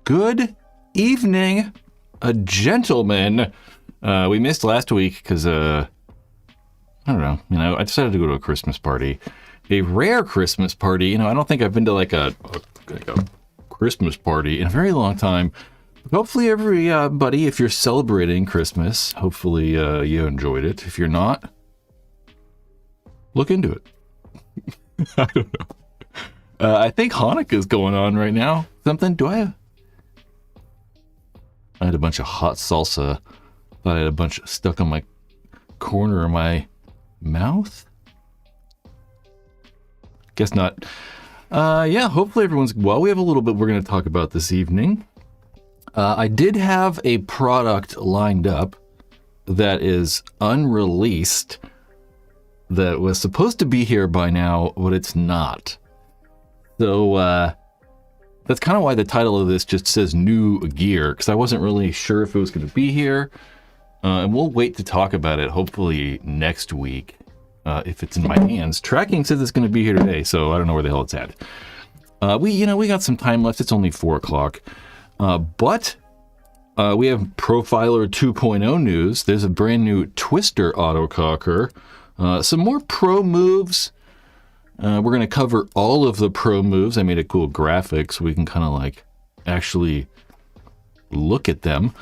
Good evening, gentlemen. We missed last week because, I don't know, I decided to go to a Christmas party. A rare Christmas party. I don't think I've been to like a Christmas party in a very long time. Hopefully everybody, if you're celebrating Christmas, hopefully you enjoyed it. If you're not, look into it. I don't know. I think Hanukkah's going on right now. Something? I had a bunch of hot salsa. Thought I had a bunch stuck on my corner of my mouth. Guess not. Yeah, hopefully everyone's well. We have a little bit we're going to talk about this evening. I did have a product lined up that is unreleased that was supposed to be here by now, but it's not. So that's kind of why the title of this just says new gear, because I wasn't really sure if it was going to be here. And we'll wait to talk about it hopefully next week if it's in my hands. Tracking says it's going to be here today, so I don't know where the hell it's at. We got some time left. It's only 4 o'clock. But we have Profiler 2.0 news. There's a brand new Twister autococker. Some more pro moves. We're going to cover all of the pro moves. I made a cool graphic so we can kind of like actually look at them.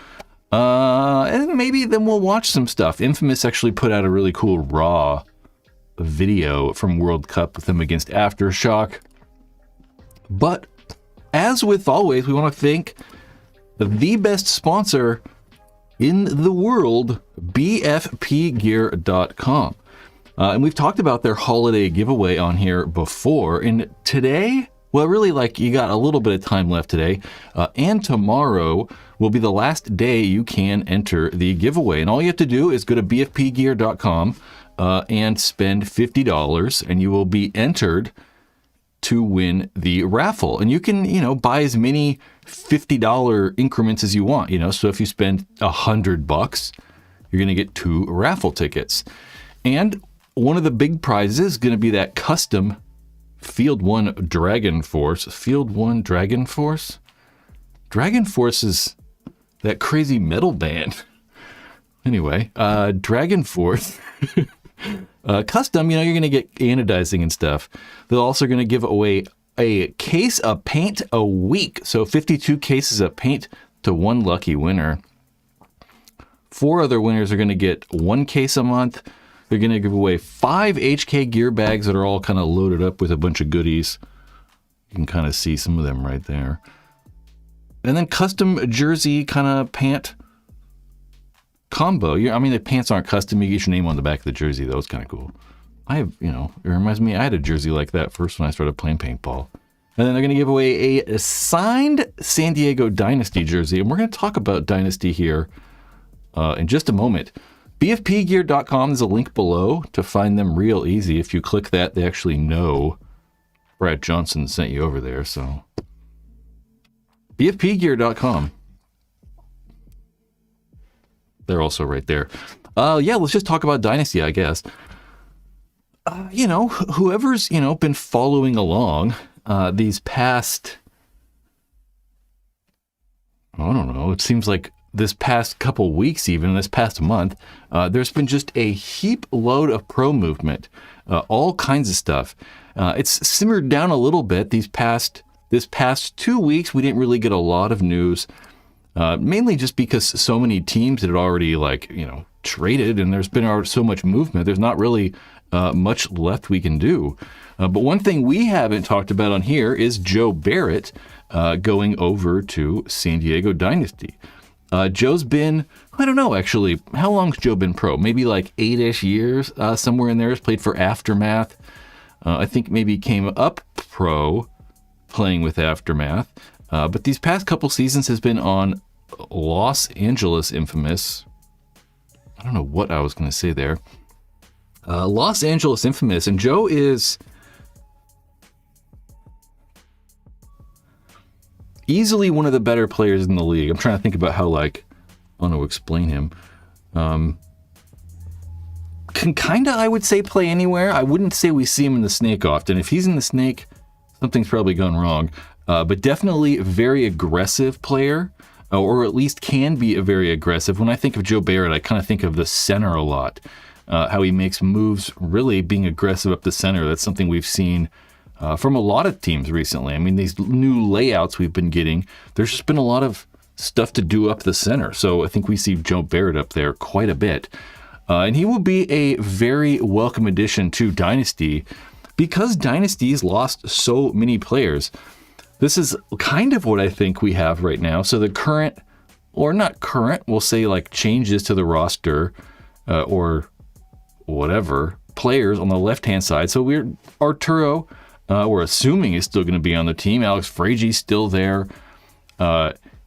And maybe then we'll watch some stuff. Infamous actually put out a really cool Raw video from World Cup with them against Aftershock. But as with always, we want to thank the best sponsor in the world, bfpgear.com. And we've talked about their holiday giveaway on here before. And today, well, really, like, you got a little bit of time left today. And tomorrow will be the last day you can enter the giveaway. And all you have to do is go to bfpgear.com and spend $50, and you will be entered to win the raffle. And you can, buy as many $50 increments as you want, So if you spend $100, you're going to get 2 raffle tickets. And one of the big prizes is going to be that custom Field 1 Dragon Force. Field 1 Dragon Force? Dragon Force is that crazy metal band. Anyway, Dragon Force. Custom, you're going to get anodizing and stuff. They're also going to give away a case of paint a week. So 52 cases of paint to one lucky winner. 4 other winners are going to get 1 case a month. They're going to give away 5 HK gear bags that are all kind of loaded up with a bunch of goodies. You can kind of see some of them right there. And then custom jersey kind of pant combo. The pants aren't custom. You get your name on the back of the jersey, though. It's kind of cool. It reminds me, I had a jersey like that first when I started playing paintball. And then they're going to give away a signed San Diego Dynasty jersey. And we're going to talk about Dynasty here in just a moment. BFPgear.com is a link below to find them real easy. If you click that, they actually know Brad Johnson sent you over there. So BFPgear.com. They're also right there. Let's just talk about Dynasty, I guess. Whoever's, been following along these past, I don't know, it seems like this past couple weeks, even this past month, there's been just a heap load of pro movement, all kinds of stuff. It's simmered down a little bit this past 2 weeks. We didn't really get a lot of news, mainly just because so many teams had already traded, and there's been so much movement. There's not really much left we can do. But one thing we haven't talked about on here is Joe Barrett going over to San Diego Dynasty. Joe's been, I don't know, actually, how long's Joe been pro? Maybe like 8-ish years, somewhere in there. He's played for Aftermath. I think maybe came up pro playing with Aftermath. But these past couple seasons has been on Los Angeles Infamous. I don't know what I was going to say there. Los Angeles Infamous. And Joe is easily one of the better players in the league. I'm trying to think about how, I want to explain him. Can kind of, I would say, play anywhere. I wouldn't say we see him in the snake often. If he's in the snake, something's probably gone wrong. but definitely a very aggressive player, or at least can be a very aggressive. When I think of Joe Barrett, I kind of think of the center a lot, how he makes moves, really being aggressive up the center. That's something we've seen from a lot of teams recently. I mean, these new layouts we've been getting, there's just been a lot of stuff to do up the center. So I think we see Joe Barrett up there quite a bit. And he will be a very welcome addition to Dynasty because Dynasty's lost so many players. This is kind of what I think we have right now. So the current, or not current, we'll say like changes to the roster or whatever, players on the left-hand side. So Arturo, we're assuming is still going to be on the team. Alex Frage's still there.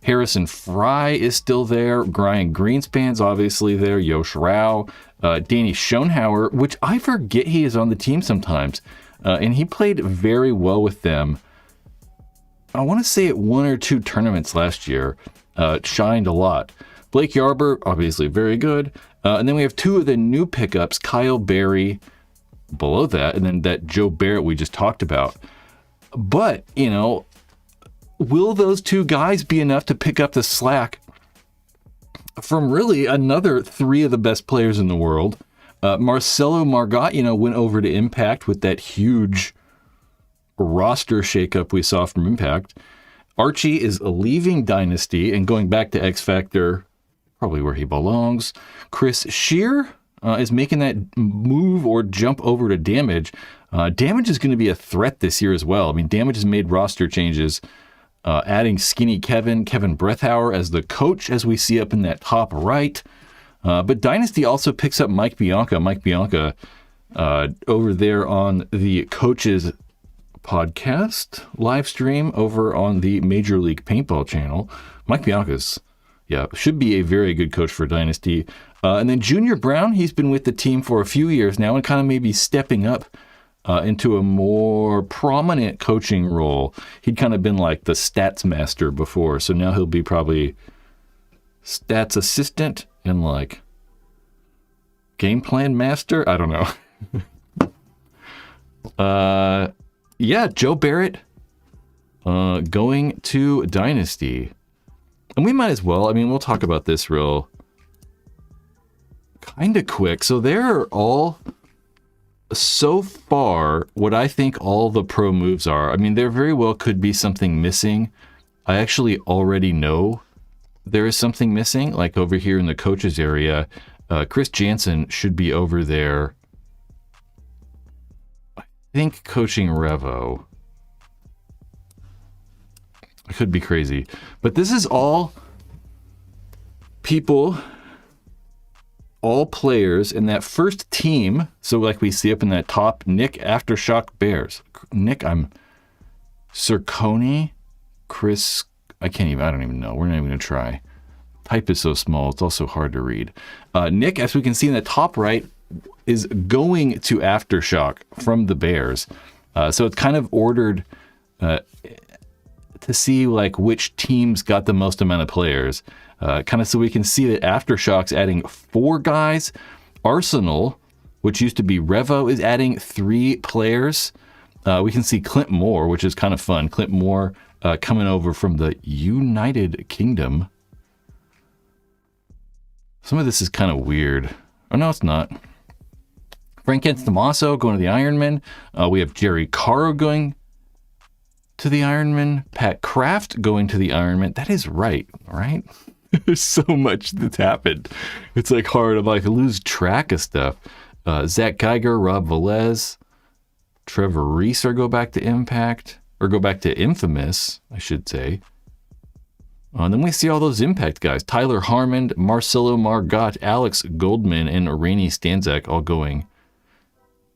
Harrison Fry is still there. Brian Greenspan's obviously there. Yosh Rao. Danny Schoenhauer, which I forget he is on the team sometimes. And he played very well with them. I want to say at 1 or 2 tournaments last year. Shined a lot. Blake Yarber, obviously very good. And then we have 2 of the new pickups, Kyle Berry below that, and then that Joe Barrett we just talked about. But, will those 2 guys be enough to pick up the slack from really another 3 of the best players in the world? Marcelo Margot, went over to Impact with that huge roster shakeup we saw from Impact. Archie is leaving Dynasty and going back to X Factor, probably where he belongs. Chris Shear is making that move or jump over to Damage. Damage is going to be a threat this year as well. I mean, Damage has made roster changes, adding Skinny Kevin Brethauer as the coach, as we see up in that top right. But Dynasty also picks up Mike Bianca. Mike Bianca over there on the Coaches podcast live stream over on the Major League Paintball channel. Mike Bianca's, should be a very good coach for Dynasty. And then Junior Brown, he's been with the team for a few years now and kind of maybe stepping up into a more prominent coaching role. He'd kind of been like the stats master before, so now he'll be probably stats assistant and like game plan master. I don't know. Joe Barrett going to Dynasty. And we might as well, we'll talk about this real kind of quick. So they're all, so far, what I think all the pro moves are. There very well could be something missing. I actually already know there is something missing, like over here in the coaches area. Chris Jansen should be over there. I think coaching Revo. I could be crazy. But this is all people, all players in that first team. So like we see up in that top, Nick Aftershock Bears. Nick, Circone, Chris, I don't even know. We're not even going to try. Type is so small, it's also hard to read. Nick, as we can see in the top right, is going to Aftershock from the Bears. So it's kind of ordered to see like which teams got the most amount of players. Kind of so we can see that Aftershock's adding 4 guys. Arsenal, which used to be Revo, is adding 3 players. We can see Clint Moore, which is kind of fun. Clint Moore coming over from the United Kingdom. Some of this is kind of weird. Oh, no, it's not. Frank Damaso going to the Ironman. We have Jerry Caro going to the Ironman. Pat Kraft going to the Ironman. That is right? There's so much that's happened. It's like hard to like lose track of stuff. Zach Geiger, Rob Velez, Trevor Reese go back to Impact, or go back to Infamous, I should say. And then we see all those Impact guys. Tyler Harmon, Marcelo Margot, Alex Goldman, and Rainey Stanzak all going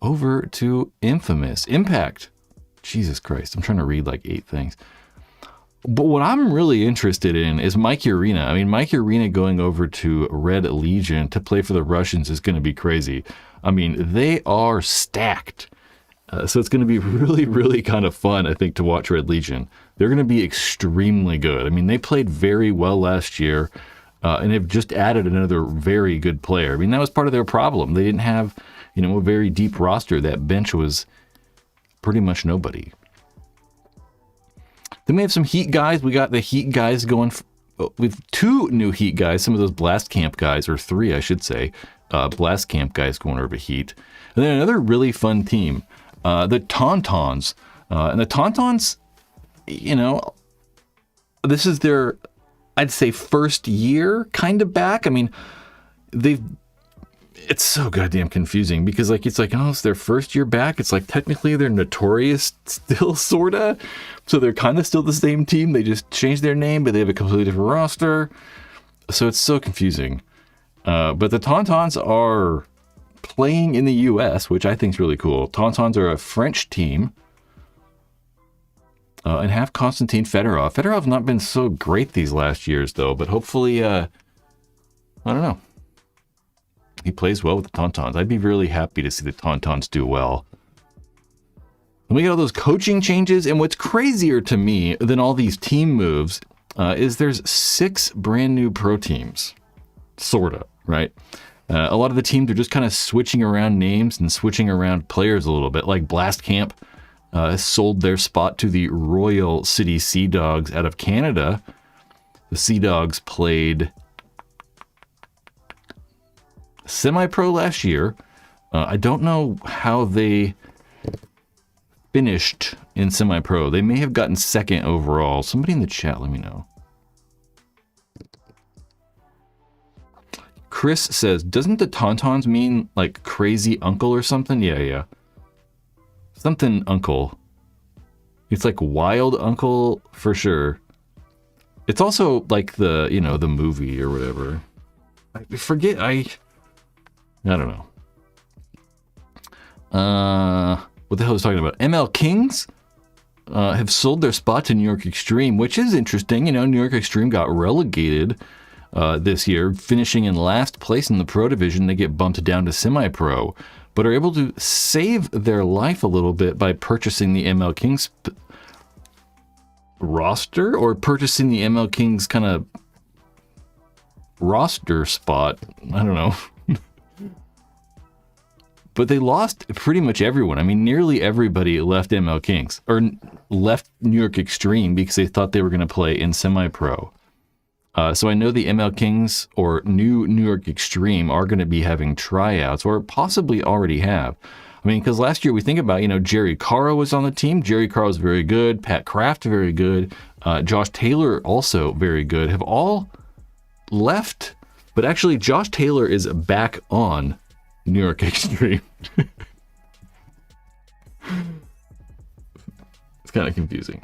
over to Infamous. Impact. Jesus Christ, I'm trying to read like 8 things. But what I'm really interested in is Mike Urena. Mike Urena going over to Red Legion to play for the Russians is going to be crazy. They are stacked. So it's going to be really, really kind of fun, I think, to watch Red Legion. They're going to be extremely good. They played very well last year, and they've just added another very good player. That was part of their problem. They didn't have, a very deep roster. That bench was pretty much nobody. Then we have some Heat guys. We got the Heat guys going. We've 2 new Heat guys. Some of those Blast Camp guys, or 3, I should say. Blast Camp guys going over to Heat. And then another really fun team, the Tauntauns. And the Tauntauns, you know, this is their, I'd say, first year kind of back. I mean, it's so goddamn confusing because it's like, oh, it's their first year back. It's like technically they're Notorious still, sorta. So they're kind of still the same team. They just changed their name, but they have a completely different roster. So it's so confusing. But the Tauntauns are playing in the U.S., which I think is really cool. Tauntauns are a French team. And have Konstantin Fedorov. Fedorov's not been so great these last years, though. But hopefully, I don't know. He plays well with the Tauntauns. I'd be really happy to see the Tauntauns do well. And we got all those coaching changes. And what's crazier to me than all these team moves is there's 6 brand new pro teams. Sorta, right? A lot of the teams are just kind of switching around names and switching around players a little bit. Like Blast Camp sold their spot to the Royal City Sea Dogs out of Canada. The Sea Dogs played semi-pro last year. I don't know how they finished in semi-pro. They may have gotten 2nd overall. Somebody in the chat, let me know. Chris says, doesn't the Tauntauns mean like crazy uncle or something? Yeah. Something uncle. It's like wild uncle for sure. It's also like the movie or whatever. I forget. I don't know. What the hell was I talking about? ML Kings have sold their spot to New York Extreme, which is interesting. You know, New York Extreme got relegated this year, finishing in last place in the pro division. They get bumped down to semi-pro, but are able to save their life a little bit by purchasing the ML Kings roster, or purchasing the ML Kings kind of roster spot. I don't know. But they lost pretty much everyone. I mean, nearly everybody left ML Kings, or left New York Extreme because they thought they were going to play in semi-pro. So I know the ML Kings or New York Extreme are going to be having tryouts, or possibly already have. I mean, because last year we think about, Jerry Caro was on the team. Jerry Caro is very good. Pat Kraft, very good. Josh Taylor, also very good. Have all left. But actually, Josh Taylor is back on New York Extreme. It's kind of confusing.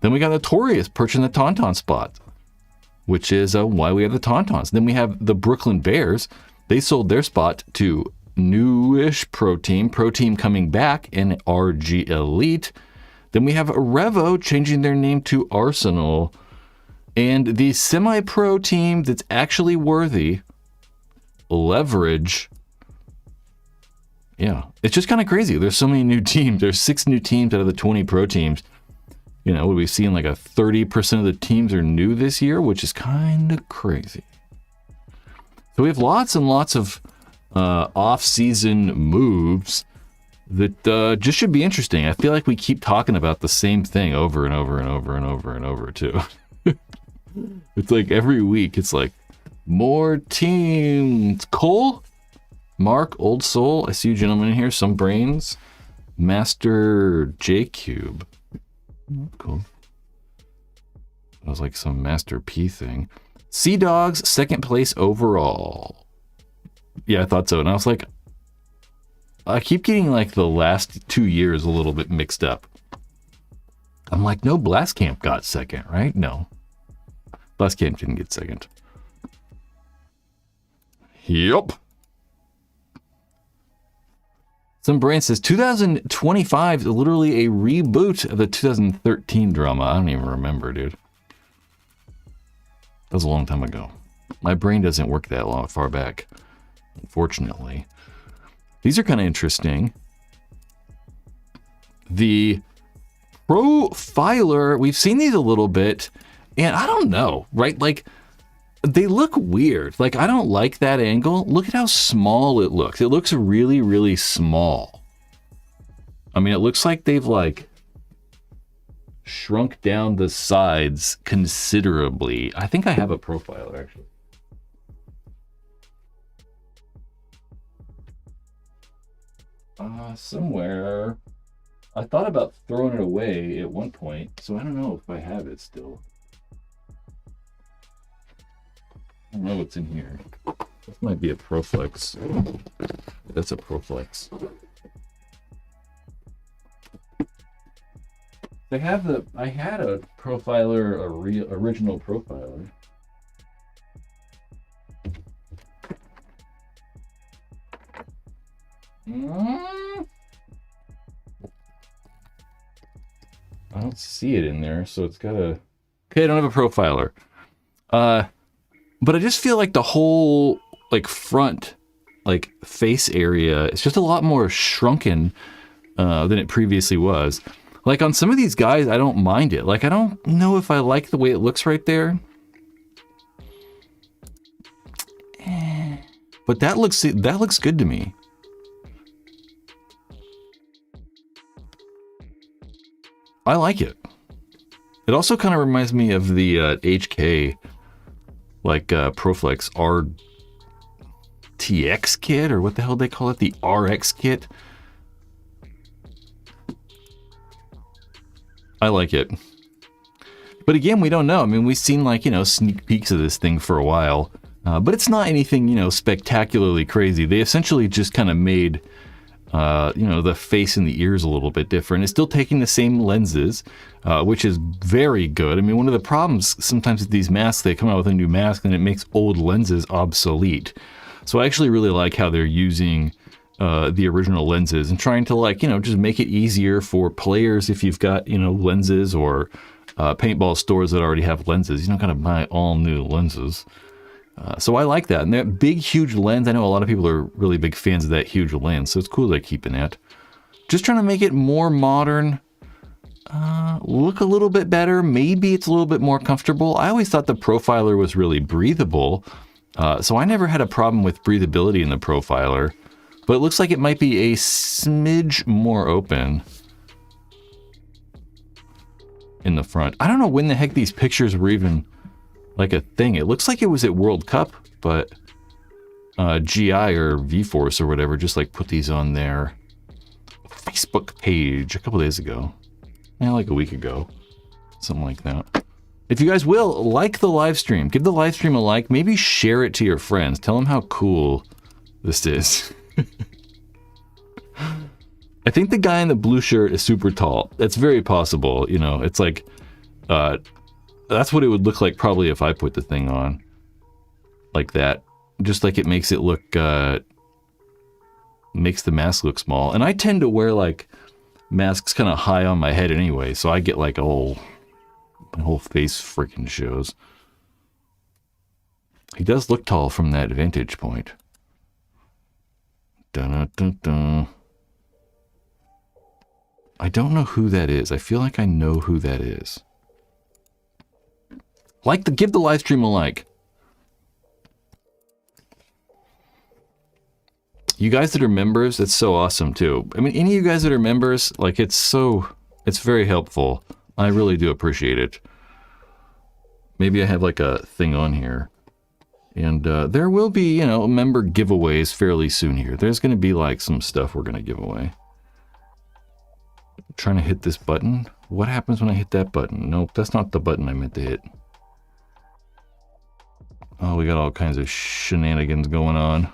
Then we got Notorious purchasing the Tauntaun spot, which is why we have the Tauntauns. Then we have the Brooklyn Bears. They sold their spot to newish pro team coming back in RG Elite. Then we have Revo changing their name to Arsenal. And the semi-pro team that's actually worthy, Leverage. Yeah, it's just kind of crazy. There's so many new teams. There's 6 new teams out of the 20 pro teams. We've seen like a 30% of the teams are new this year, which is kind of crazy. So we have lots and lots of off-season moves that just should be interesting. I feel like we keep talking about the same thing over and over and over and over and over too. It's like every week, it's like more teams. Cole, Mark, Old Soul. I see you gentlemen in here. Some brains. Master J Cube. Cool. That was like some Master P thing. Sea Dogs, 2nd place overall. Yeah, I thought so. And I was like, I keep getting like the last 2 years a little bit mixed up. I'm like, no, Blast Camp got 2nd, right? No. Blast Camp didn't get 2nd. Yup. Some brand says 2025 is literally a reboot of the 2013 drama. I don't even remember, dude. That was a long time ago. My brain doesn't work that far back, unfortunately. These are kind of interesting. The Profiler, we've seen these a little bit, and I don't know, right? Like, they look weird. Like, I don't like that angle. Look at how small it looks. It looks really, really small. I mean, it looks like they've, like, shrunk down the sides considerably. I think I have a profiler, actually. Somewhere. I thought about throwing it away at one point, so I don't know if I have it still. I don't know what's in here. This might be a Proflex. That's a Proflex. They have the. I had a profiler, original profiler. I don't see it in there, so it's gotta. Okay, I don't have a profiler. But I just feel like the whole like front, like face area, it's just a lot more shrunken than it previously was. Like on some of these guys, I don't mind it. Like I don't know if I like the way it looks right there. But that looks good to me. I like it. It also kind of reminds me of the HK, like Proflex RTX kit, or what the hell they call it, the RX kit. I like it. But again, we don't know. I mean, we've seen like, sneak peeks of this thing for a while, but it's not anything, spectacularly crazy. They essentially just kind of made the face and the ears a little bit different. It's still taking the same lenses, which is very good. I mean, one of the problems sometimes with these masks, they come out with a new mask and it makes old lenses obsolete. So I actually really like how they're using the original lenses and trying to just make it easier for players if you've got, lenses, or paintball stores that already have lenses. You don't gotta buy all new lenses. So I like that. And that big, huge lens, I know a lot of people are really big fans of that huge lens, so it's cool they're keeping that. Just trying to make it more modern, look a little bit better. Maybe it's a little bit more comfortable. I always thought the profiler was really breathable, so I never had a problem with breathability in the profiler, but it looks like it might be a smidge more open in the front. I don't know when the heck these pictures were even like a thing. It looks like it was at World Cup, but GI or V-Force or whatever just like put these on their Facebook page a couple days ago. Yeah, like a week ago. Something like that. If you guys will, like the live stream. Give the live stream a like. Maybe share it to your friends. Tell them how cool this is. I think the guy in the blue shirt is super tall. That's very possible. It's like... that's what it would look like probably if I put the thing on like that. Just like it makes it look, makes the mask look small. And I tend to wear like masks kind of high on my head anyway, so I get like my whole face freaking shows. He does look tall from that vantage point. Dun-dun-dun-dun. I don't know who that is. I feel like I know who that is. Give the live stream a like. You guys that are members, it's so awesome too. I mean, any of you guys that are members, it's very helpful. I really do appreciate it. Maybe I have like a thing on here. And there will be, member giveaways fairly soon here. There's going to be like some stuff we're going to give away. I'm trying to hit this button. What happens when I hit that button? Nope, that's not the button I meant to hit. Oh, we got all kinds of shenanigans going on.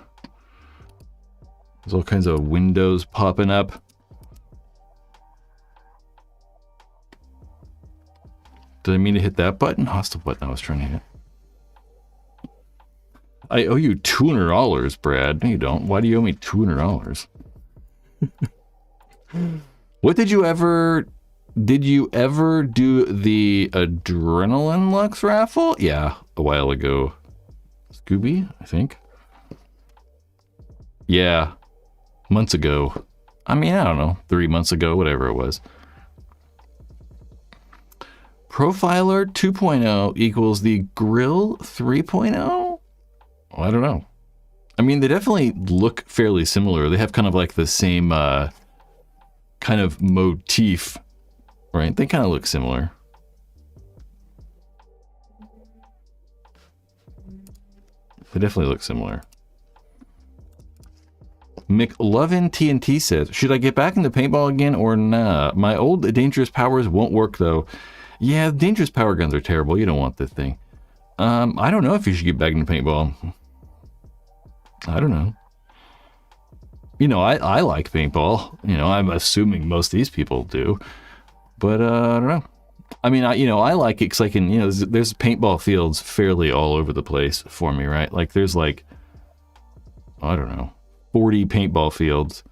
There's all kinds of windows popping up. Did I mean to hit that button? Oh, that's the button I was trying to hit. I owe you $200, Brad. No, you don't. Why do you owe me $200? What did you ever do the Adrenaline Lux raffle? Yeah, a while ago. Scooby, I think. Yeah, months ago. I mean, I don't know, 3 months ago, whatever it was. Profiler 2.0 equals the Grill 3.0? Well, I don't know. I mean, they definitely look fairly similar. They have kind of like the same kind of motif right? They kind of look similar. They definitely look similar. McLovin TNT says, should I get back into paintball again or nah? My old dangerous powers won't work though. Yeah, dangerous power guns are terrible. You don't want this thing. I don't know if you should get back into paintball. I don't know. You know, I like paintball. You know, I'm assuming most of these people do. But I don't know. I mean, I like it because I can, you know, there's paintball fields fairly all over the place for me, right? Like there's like, I don't know, 40 paintball fields.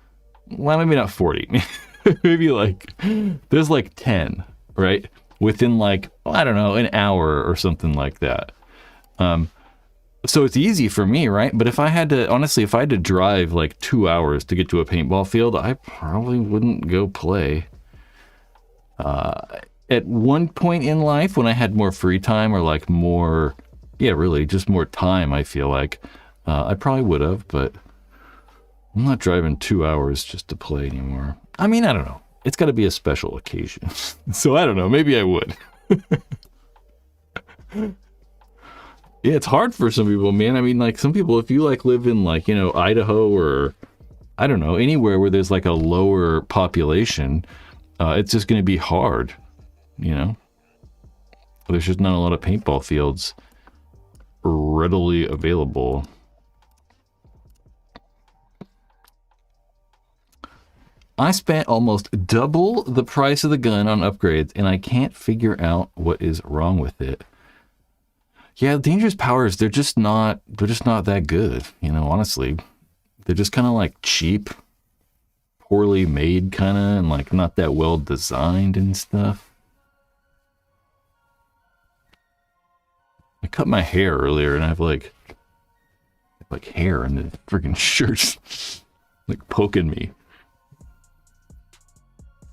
Well, maybe not 40. Maybe like, there's like 10, right? Within like, I don't know, an hour or something like that. So it's easy for me, right? But if I had to, honestly, if I had to drive like 2 hours to get to a paintball field, I probably wouldn't go play. At one point in life when I had more free time or like more, yeah, really just more time, I feel like I probably would have, but I'm not driving 2 hours just to play anymore. I mean, I don't know. It's got to be a special occasion. So I don't know. Maybe I would. Yeah, it's hard for some people, man. I mean, like some people, if you like live in like, you know, Idaho or I don't know, anywhere where there's like a lower population, it's just going to be hard, you know? There's just not a lot of paintball fields readily available. I spent almost double the price of the gun on upgrades, and I can't figure out what is wrong with it. Yeah, dangerous powers, they're just not that good, you know, honestly. They're just kind of like cheap, poorly made kind of, and like not that well designed and stuff. I cut my hair earlier and I have like hair in the freaking shirt like poking me.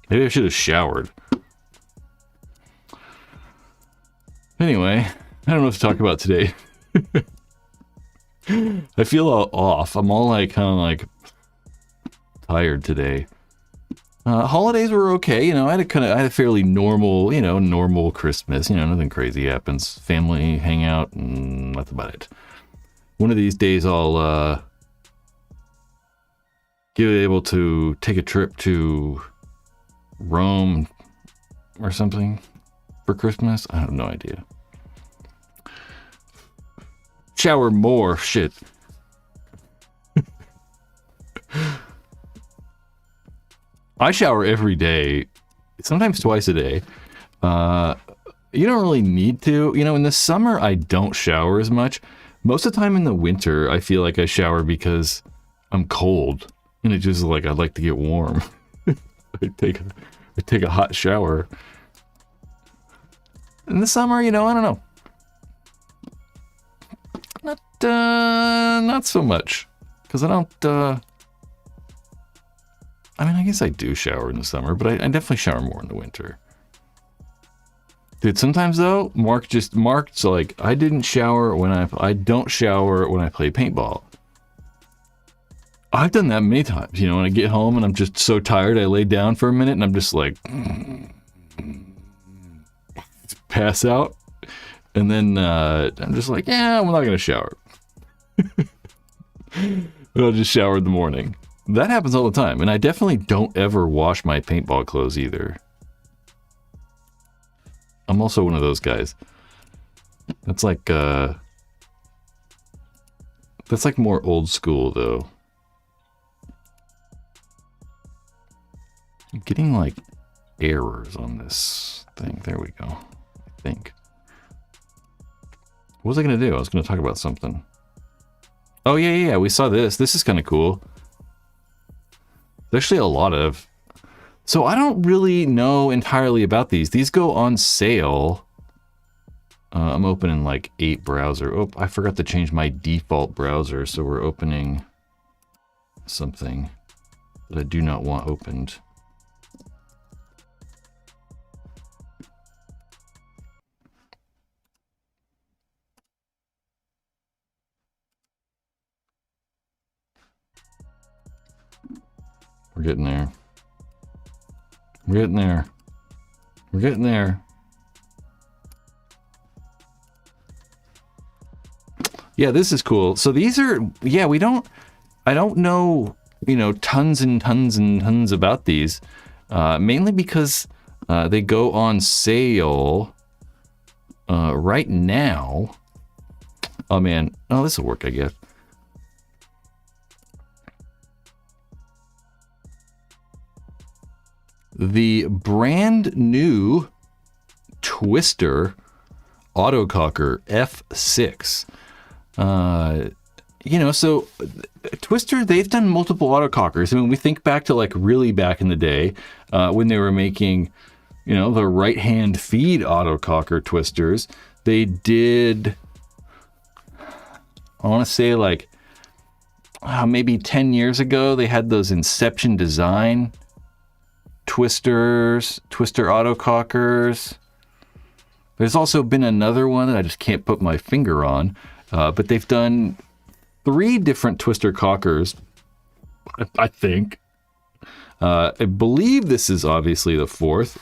Maybe I should have showered. Anyway, I don't know what to talk about today. I feel all off. I'm all like kind of like tired today. Holidays were okay, you know. I had a fairly normal, you know, normal Christmas. You know, nothing crazy happens. Family hangout, and that's about it. One of these days, I'll be able to take a trip to Rome or something for Christmas. I have no idea. Shower more shit. I shower every day, sometimes twice a day. You don't really need to. You know, in the summer, I don't shower as much. Most of the time in the winter, I feel like I shower because I'm cold. And it just like, I'd like to get warm. I take a hot shower. In the summer, you know, I don't know. Not so much. Because I don't, I mean, I guess I do shower in the summer, but I definitely shower more in the winter. Dude, sometimes though, Mark's like, I don't shower when I play paintball. I've done that many times, you know, when I get home and I'm just so tired, I lay down for a minute and I'm just like, pass out. And then I'm just like, yeah, I'm not going to shower. I'll just shower in the morning. That happens all the time. And I definitely don't ever wash my paintball clothes either. I'm also one of those guys. That's like more old school though. I'm getting like errors on this thing. There we go. I think. What was I going to do? I was going to talk about something. Oh, yeah. We saw this. This is kind of cool. There's actually a lot of... So I don't really know entirely about these. These go on sale. I'm opening like 8 browser. Oh, I forgot to change my default browser. So we're opening something that I do not want opened. We're getting there. We're getting there. We're getting there. Yeah, this is cool. So these are, yeah, I don't know, tons and tons and tons about these, mainly because they go on sale right now. Oh man, oh, this will work, I guess. The brand new Twister Autococker F6. So Twister, they've done multiple autocockers. I mean, we think back to like really back in the day when they were making, the right-hand feed autococker Twisters. They did, I want to say like maybe 10 years ago, they had those Inception Design Twister autocockers. There's also been another one that I just can't put my finger on, but they've done 3 different Twister cockers, I think. I believe this is obviously the 4th.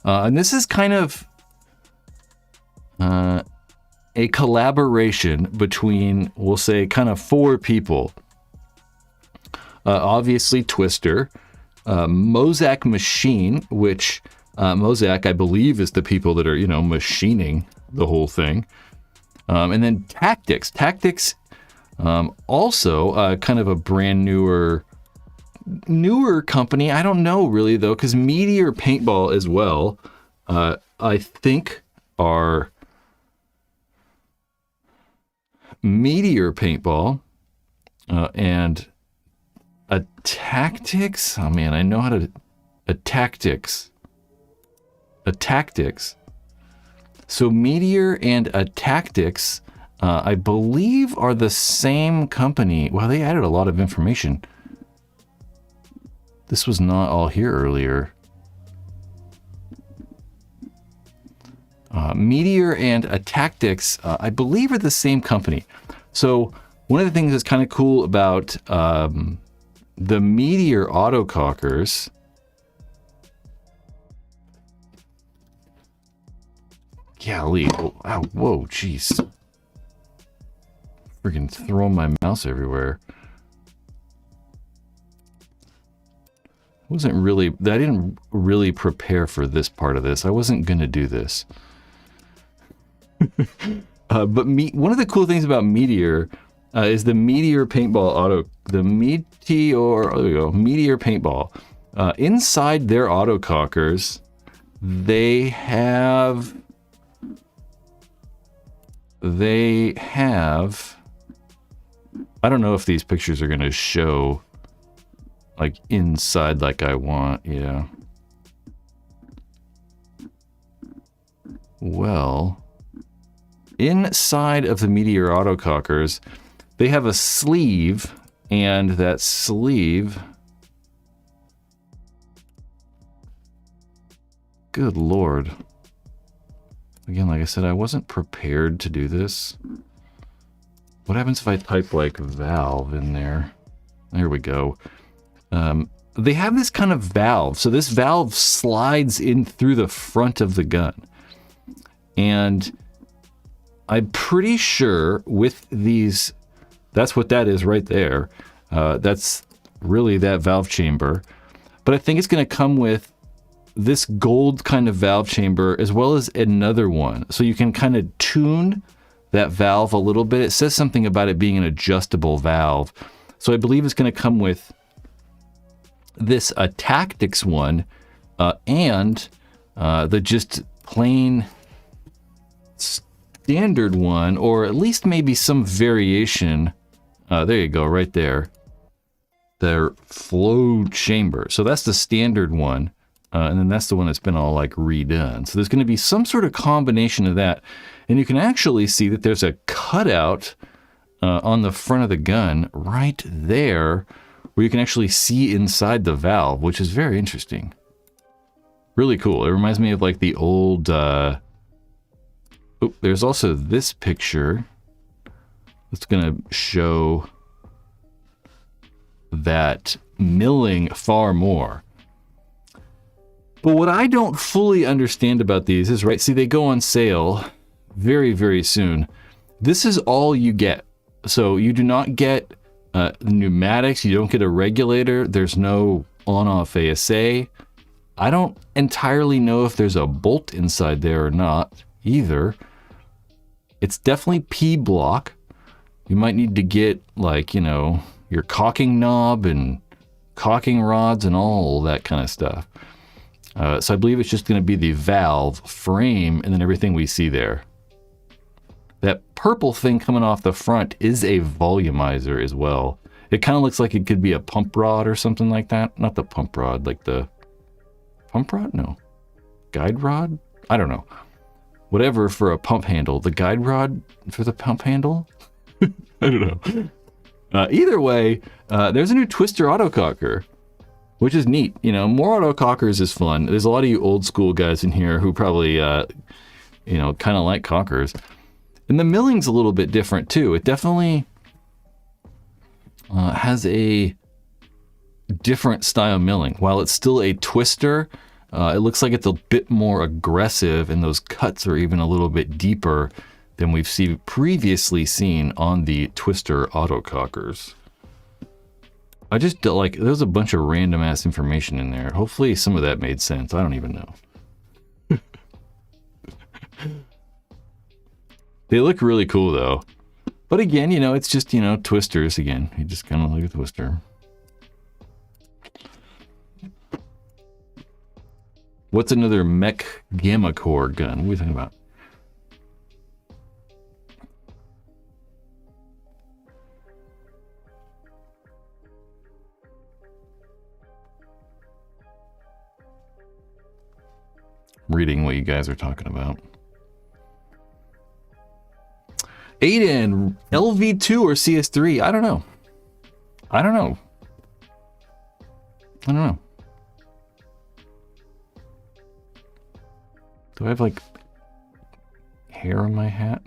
And this is kind of a collaboration between, we'll say, kind of 4 people. Obviously, Twister, Mosaic Machine, which Mosaic, I believe, is the people that are, machining the whole thing. And then Tactics. Tactics, also kind of a brand newer company. I don't know really though, because Meteor Paintball as well, I think are Meteor Paintball and a Tactics. Oh man, I know how to a Tactics. So Meteor and a Tactics, I believe, are the same company. Well, they added a lot of information. This was not all here earlier. Meteor and a Tactics, I believe, are the same company. So one of the things that's kind of cool about the Meteor autocockers. Golly, whoa, jeez. Freaking throwing my mouse everywhere. I didn't really prepare for this part of this. I wasn't going to do this. But one of the cool things about Meteor is the Meteor Paintball Meteor Paintball. Inside their autocockers, they have, I don't know if these pictures are going to show like inside like I want. Yeah. Well, inside of the Meteor autocockers, they have a sleeve, and that sleeve, good Lord. Again, like I said, I wasn't prepared to do this. What happens if I type like valve in there? There we go. They have this kind of valve. So this valve slides in through the front of the gun. And I'm pretty sure with these, that's what that is right there. That's really that valve chamber. But I think it's going to come with this gold kind of valve chamber as well as another one. So you can kind of tune that valve a little bit. It says something about it being an adjustable valve. So I believe it's going to come with this Tactics one and the just plain standard one, or at least maybe some variation. There you go, right there. Their flow chamber. So that's the standard one. And then that's the one that's been all like redone. So there's going to be some sort of combination of that. And you can actually see that there's a cutout on the front of the gun right there where you can actually see inside the valve, which is very interesting. Really cool. It reminds me of like the old... there's also this picture that's going to show that milling far more. But what I don't fully understand about these is, right, see, they go on sale very, very soon. This is all you get. So you do not get pneumatics. You don't get a regulator. There's no on-off ASA. I don't entirely know if there's a bolt inside there or not either. It's definitely P-block. You might need to get, like, you know, your caulking knob and caulking rods and all that kind of stuff. So I believe it's just going to be the valve, frame, and then everything we see there. That purple thing coming off the front is a volumizer as well. It kind of looks like it could be a pump rod or something like that. Not the pump rod, like the pump rod? No. Guide rod? I don't know. Whatever for a pump handle. The guide rod for the pump handle? I don't know. Either way, there's a new Twister autococker, which is neat. You know, more autocockers is fun. There's a lot of you old school guys in here who probably, you know, kind of like cockers. And the milling's a little bit different too. It definitely has a different style milling. While it's still a twister, it looks like it's a bit more aggressive, and those cuts are even a little bit deeper than we've previously seen on the Twister autocockers. I just like, there's a bunch of random ass information in there. Hopefully some of that made sense. I don't even know. They look really cool though. But again, you know, it's just, you know, twisters again. You just kind of look at the twister. What's another mech gamma core gun? What are we talking about? Reading what you guys are talking about. Aiden, LV2 or CS3? I don't know. I don't know. Do I have like hair on my hat?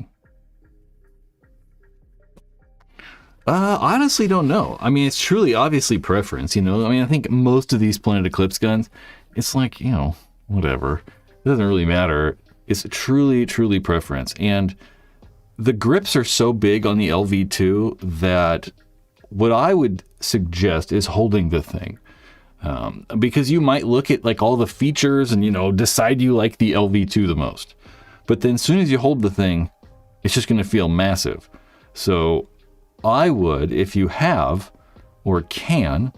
Honestly don't know. I mean, it's truly obviously preference, you know? I mean, I think most of these Planet Eclipse guns, it's like, you know, whatever. It doesn't really matter. It's truly, truly preference. And the grips are so big on the LV2 that what I would suggest is holding the thing. Because you might look at like all the features and, you know, decide you like the LV2 the most. But then as soon as you hold the thing, it's just going to feel massive. So I would, if you have or can,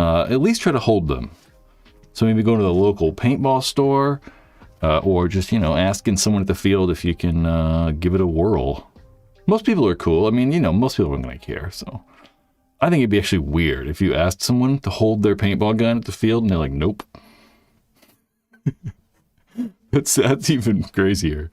at least try to hold them. So maybe go to the local paintball store, or just, you know, asking someone at the field if you can give it a whirl. Most people are cool. I mean, you know, most people aren't going to care. So I think it'd be actually weird if you asked someone to hold their paintball gun at the field and they're like, nope. That's even crazier.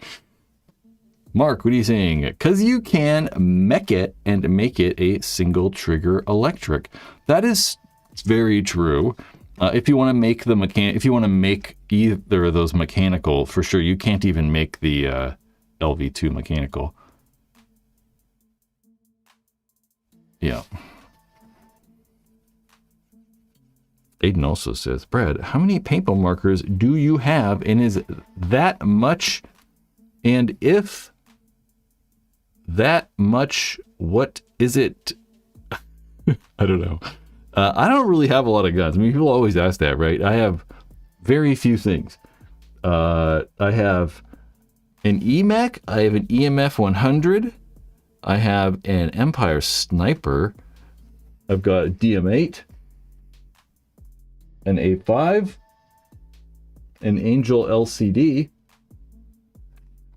Mark, what are you saying? Because you can mech it and make it a single trigger electric. That is very true. If you want to make if you want to make either of those mechanical, for sure, you can't even make the LV2 mechanical. Yeah. Aiden also says, Brad, how many paintball markers do you have, and is that much? And if that much, what is it? I don't know. I don't really have a lot of guns. I mean, people always ask that, right? I have very few things. I have an EMAC. I have an EMF 100. I have an Empire Sniper. I've got a DM8, an A5, an Angel LCD.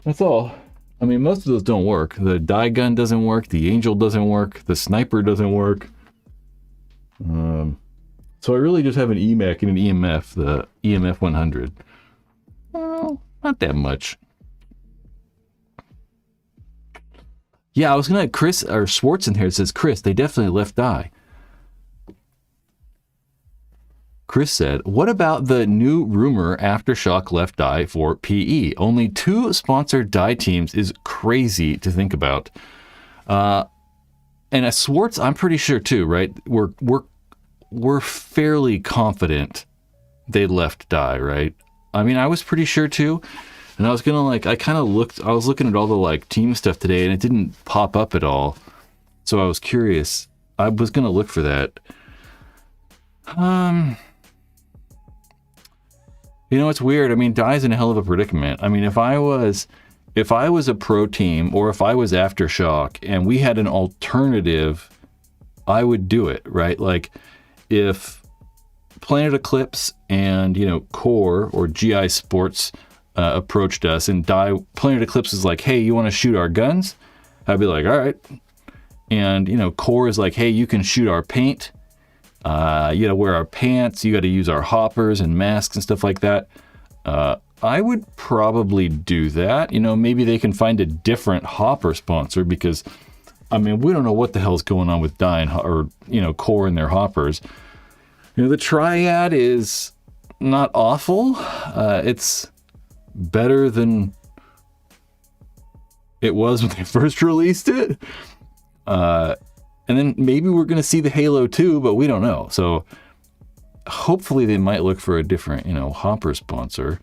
That's all. I mean, most of those don't work. The die gun doesn't work. The Angel doesn't work. The Sniper doesn't work. So I really just have an EMAC and an EMF, the EMF 100. Well, not that much. Yeah, I was gonna Chris or Schwartz in here. It says, Chris, they definitely left die. Chris said, what about the new rumor Aftershock left die for PE? Only 2 sponsored die teams is crazy to think about. And at Schwartz, I'm pretty sure too, right? We're fairly confident they left die, right? I mean, I was pretty sure too. And I was gonna I was looking at all the like team stuff today and it didn't pop up at all. So I was curious. I was gonna look for that. You know, it's weird. I mean, Dye's in a hell of a predicament. I mean, if I was a pro team or if I was Aftershock and we had an alternative, I would do it, right? Like if Planet Eclipse and, you know, Core or GI Sports approached us and Planet Eclipse is like, hey, you want to shoot our guns? I'd be like, all right. And, you know, Core is like, hey, you can shoot our paint. You know, wear our pants. You got to use our hoppers and masks and stuff like that. I would probably do that. You know, maybe they can find a different hopper sponsor because, I mean, we don't know what the hell's going on with Dye or, you know, Core and their hoppers. You know, the Triad is not awful. It's better than it was when they first released it. And then maybe we're going to see the Halo 2, but we don't know. So hopefully they might look for a different, you know, hopper sponsor.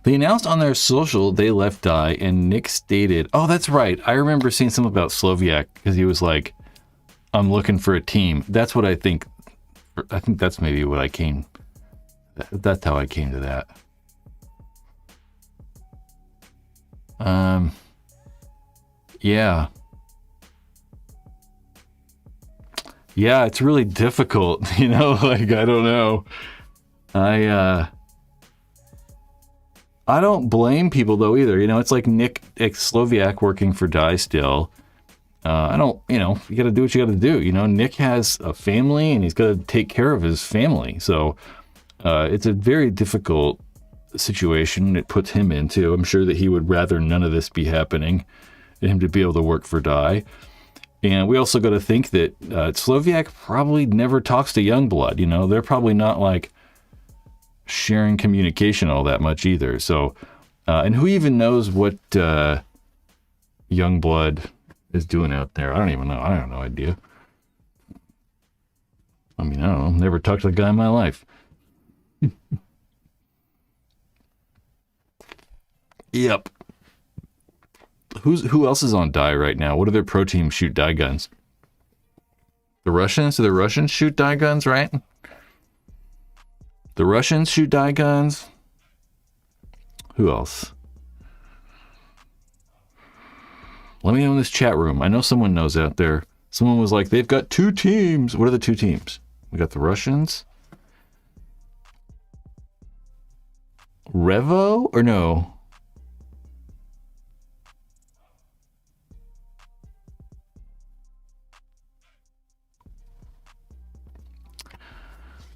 They announced on their social they left Dye, and Nick stated, oh, that's right. I remember seeing something about Sloviak because he was like, I'm looking for a team. That's what I think. I think that's maybe what I came. That's how I came to that. Yeah. Yeah, it's really difficult, you know, like, I don't know. I don't blame people though either. You know, it's like Nick Sloviak working for Dye still. I don't, you know, you got to do what you got to do. You know, Nick has a family and he's got to take care of his family. So it's a very difficult situation it puts him into. I'm sure that he would rather none of this be happening and him to be able to work for Dye. And we also got to think that Sloviak probably never talks to Youngblood. You know, they're probably not like sharing communication all that much either. So, and who even knows what Youngblood is doing out there? I don't even know. I have no idea. I mean, I don't know. Never talked to the guy in my life. Yep. Who else is on Dye right now? What do their pro teams shoot Dye guns? The Russians? Do the Russians shoot Dye guns, right? The Russians shoot Dye guns. Who else? Let me know in this chat room. I know someone knows out there. Someone was like, they've got 2 teams. What are the 2 teams? We got the Russians. Revo? Or no?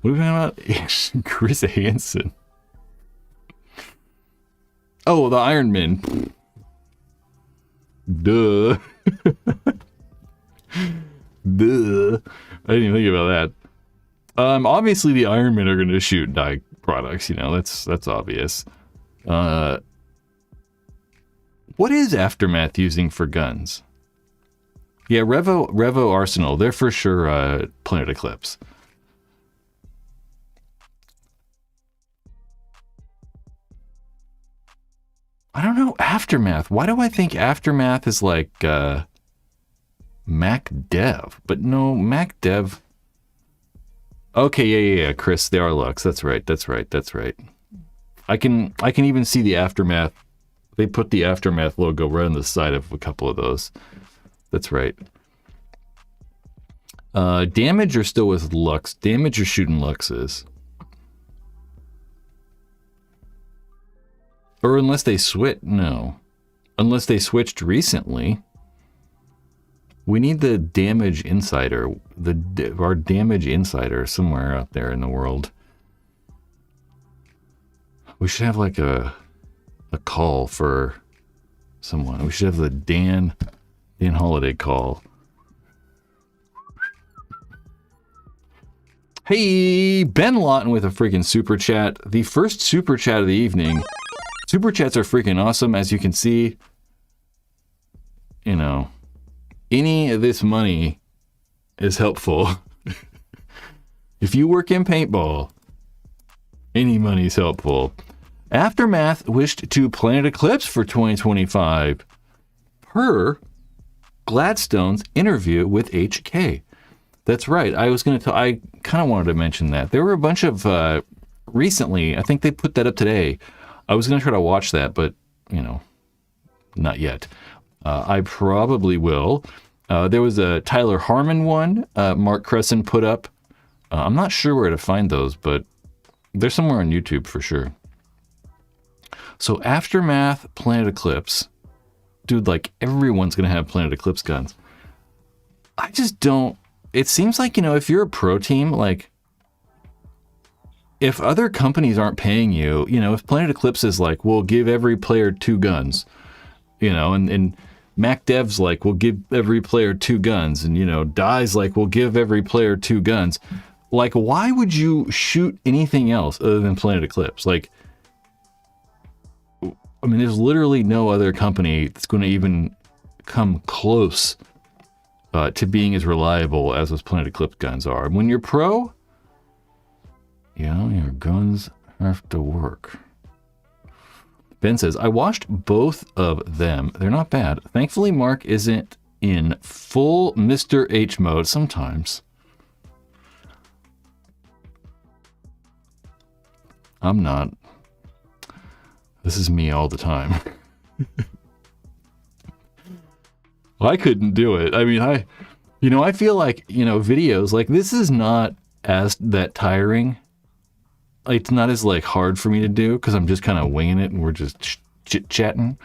What are we talking about? Chris Hansen. Oh, the Iron Man. Duh. Duh. I didn't even think about that. Obviously the Iron Men are going to shoot Dye products. You know, that's obvious. What is Aftermath using for guns? Yeah, Revo Arsenal. They're for sure Planet Eclipse. I don't know, Aftermath. Why do I think Aftermath is like Mac Dev? But no, Mac Dev. Okay, yeah, Chris, they are Lux. That's right. I can even see the Aftermath. They put the Aftermath logo right on the side of a couple of those. That's right. Damage are still with Lux. Damage are shooting Luxes. Or unless they switch, no. Unless they switched recently. We need the Damage Insider. Our Damage Insider somewhere out there in the world. We should have like a call for someone. We should have the Dan Holiday call. Hey, Ben Lawton with a freaking super chat. The first super chat of the evening. Super chats are freaking awesome, as you can see. You know, any of this money is helpful. If you work in paintball, any money's helpful. Aftermath wished to Planet Eclipse for 2025 per Gladstone's interview with HK. That's right. I kind of wanted to mention that. There were a bunch of, recently, I think they put that up today. I was going to try to watch that, but, not yet. I probably will. There was a Tyler Harmon one Mark Crescent put up. I'm not sure where to find those, but they're somewhere on YouTube for sure. So Aftermath, Planet Eclipse. Dude, like, everyone's going to have Planet Eclipse guns. I just don't... It seems like, if you're a pro team, like, if other companies aren't paying you, if Planet Eclipse is like, we'll give every player 2 guns, and Mac Dev's like, we'll give every player 2 guns, and, Dye's like, we'll give every player 2 guns. Like, why would you shoot anything else other than Planet Eclipse? Like, there's literally no other company that's going to even come close to being as reliable as those Planet Eclipse guns are. When you're pro, your guns have to work. Ben says, I watched both of them. They're not bad. Thankfully, Mark isn't in full Mr. H mode sometimes. I'm not. This is me all the time. I couldn't do it. I feel like, videos like this is not as that tiring. It's not as like hard for me to do because I'm just kind of winging it and we're just chit chatting.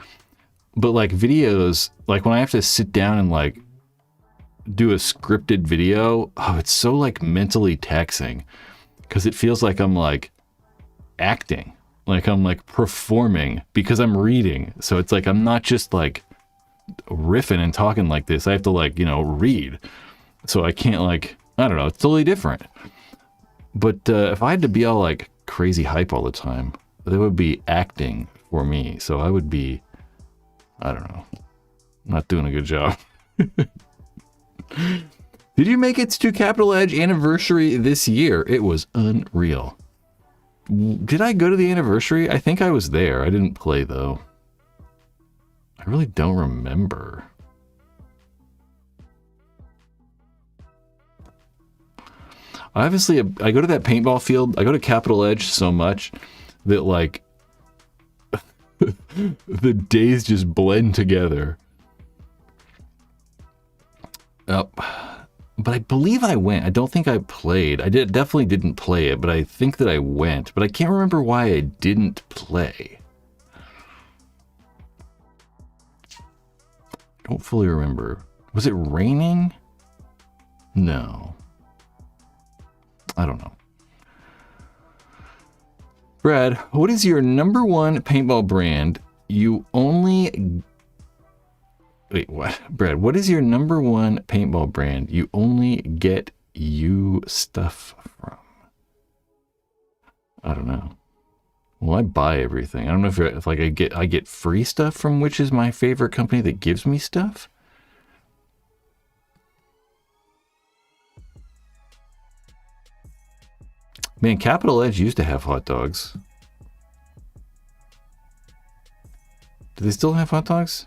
But like videos, like when I have to sit down and like do a scripted video, it's so like mentally taxing because it feels like I'm like acting. Like I'm like performing because I'm reading. So it's like I'm not just like riffing and talking like this. I have to like, read. So I can't like, I don't know, it's totally different. But if I had to be all like crazy hype all the time, that would be acting for me. So I would be, I don't know, not doing a good job. Did you make it to Capital Edge anniversary this year? It was unreal. Did I go to the anniversary? I think I was there. I didn't play, though. I really don't remember. Obviously, I go to that paintball field. I go to Capital Edge so much that, like, the days just blend together. But I believe I went. I don't think I played. Definitely didn't play it, but I think that I went. But I can't remember why I didn't play. Don't fully remember. Was it raining? No. I don't know. Brad, what is your number one paintball brand you only... Wait, what? Brad, what is your number one paintball brand you only get you stuff from? I don't know. Well, I buy everything. I don't know if like I get free stuff from which is my favorite company that gives me stuff. Man, Capital Edge used to have hot dogs. Do they still have hot dogs?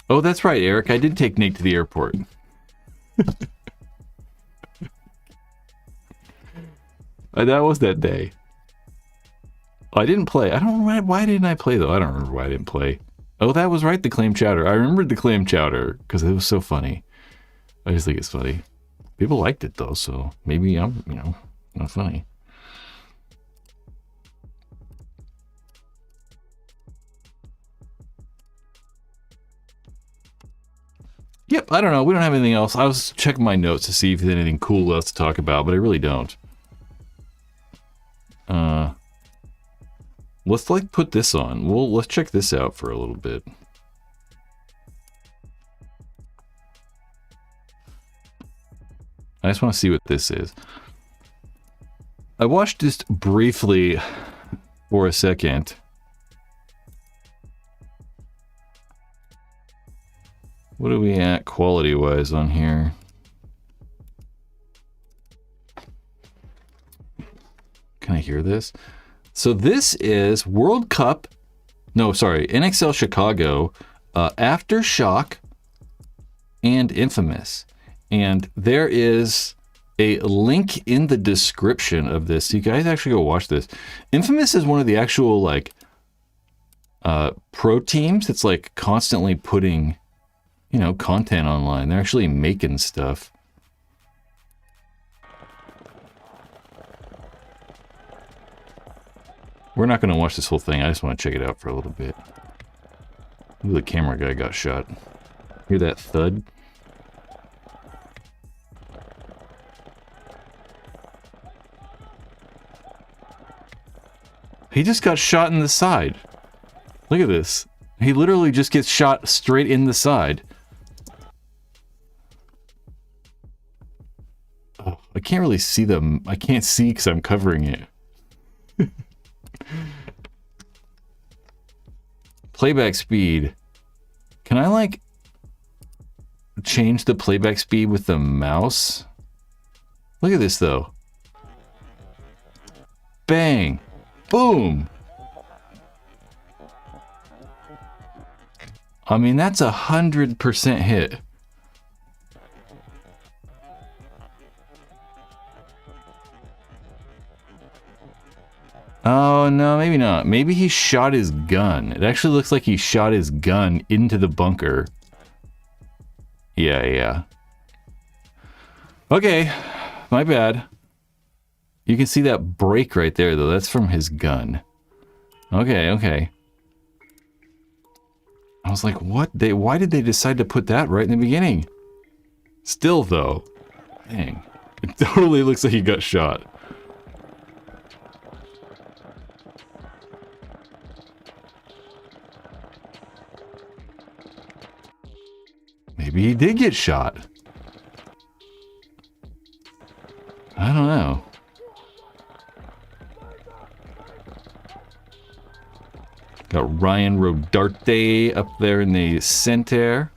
Oh, that's right, Eric. I did take Nate to the airport. That was that day. I didn't play. I don't know why didn't I play, though? I don't remember why I didn't play. Oh, that was right, the clam chowder. I remembered the clam chowder because it was so funny. I just think it's funny. People liked it, though, so maybe I'm, not funny. Yep, I don't know. We don't have anything else. I was checking my notes to see if there's anything cool else to talk about, but I really don't. Let's like put this on. Let's check this out for a little bit. I just want to see what this is. I watched this briefly for a second. What are we at quality-wise on here? Can I hear this? So this is World Cup. No, sorry. NXL Chicago, Aftershock, and Infamous. And there is a link in the description of this. So you guys actually go watch this. Infamous is one of the actual like pro teams that's like constantly putting, you know, content online. They're actually making stuff. We're not going to watch this whole thing. I just want to check it out for a little bit. Ooh, the camera guy got shot. Hear that thud? He just got shot in the side. Look at this. He literally just gets shot straight in the side. Oh, I can't really see them. I can't see because I'm covering it. Playback speed. Can I like change the playback speed with the mouse? Look at this though. Bang. Boom. I mean, that's 100% hit. Oh, no, maybe not. Maybe he shot his gun. It actually looks like he shot his gun into the bunker. Yeah. Okay, my bad. You can see that break right there, though. That's from his gun. Okay. I was like, what? Why did they decide to put that right in the beginning? Still, though. Dang. It totally looks like he got shot. Maybe he did get shot. I don't know. Got Ryan Rodarte up there in the center.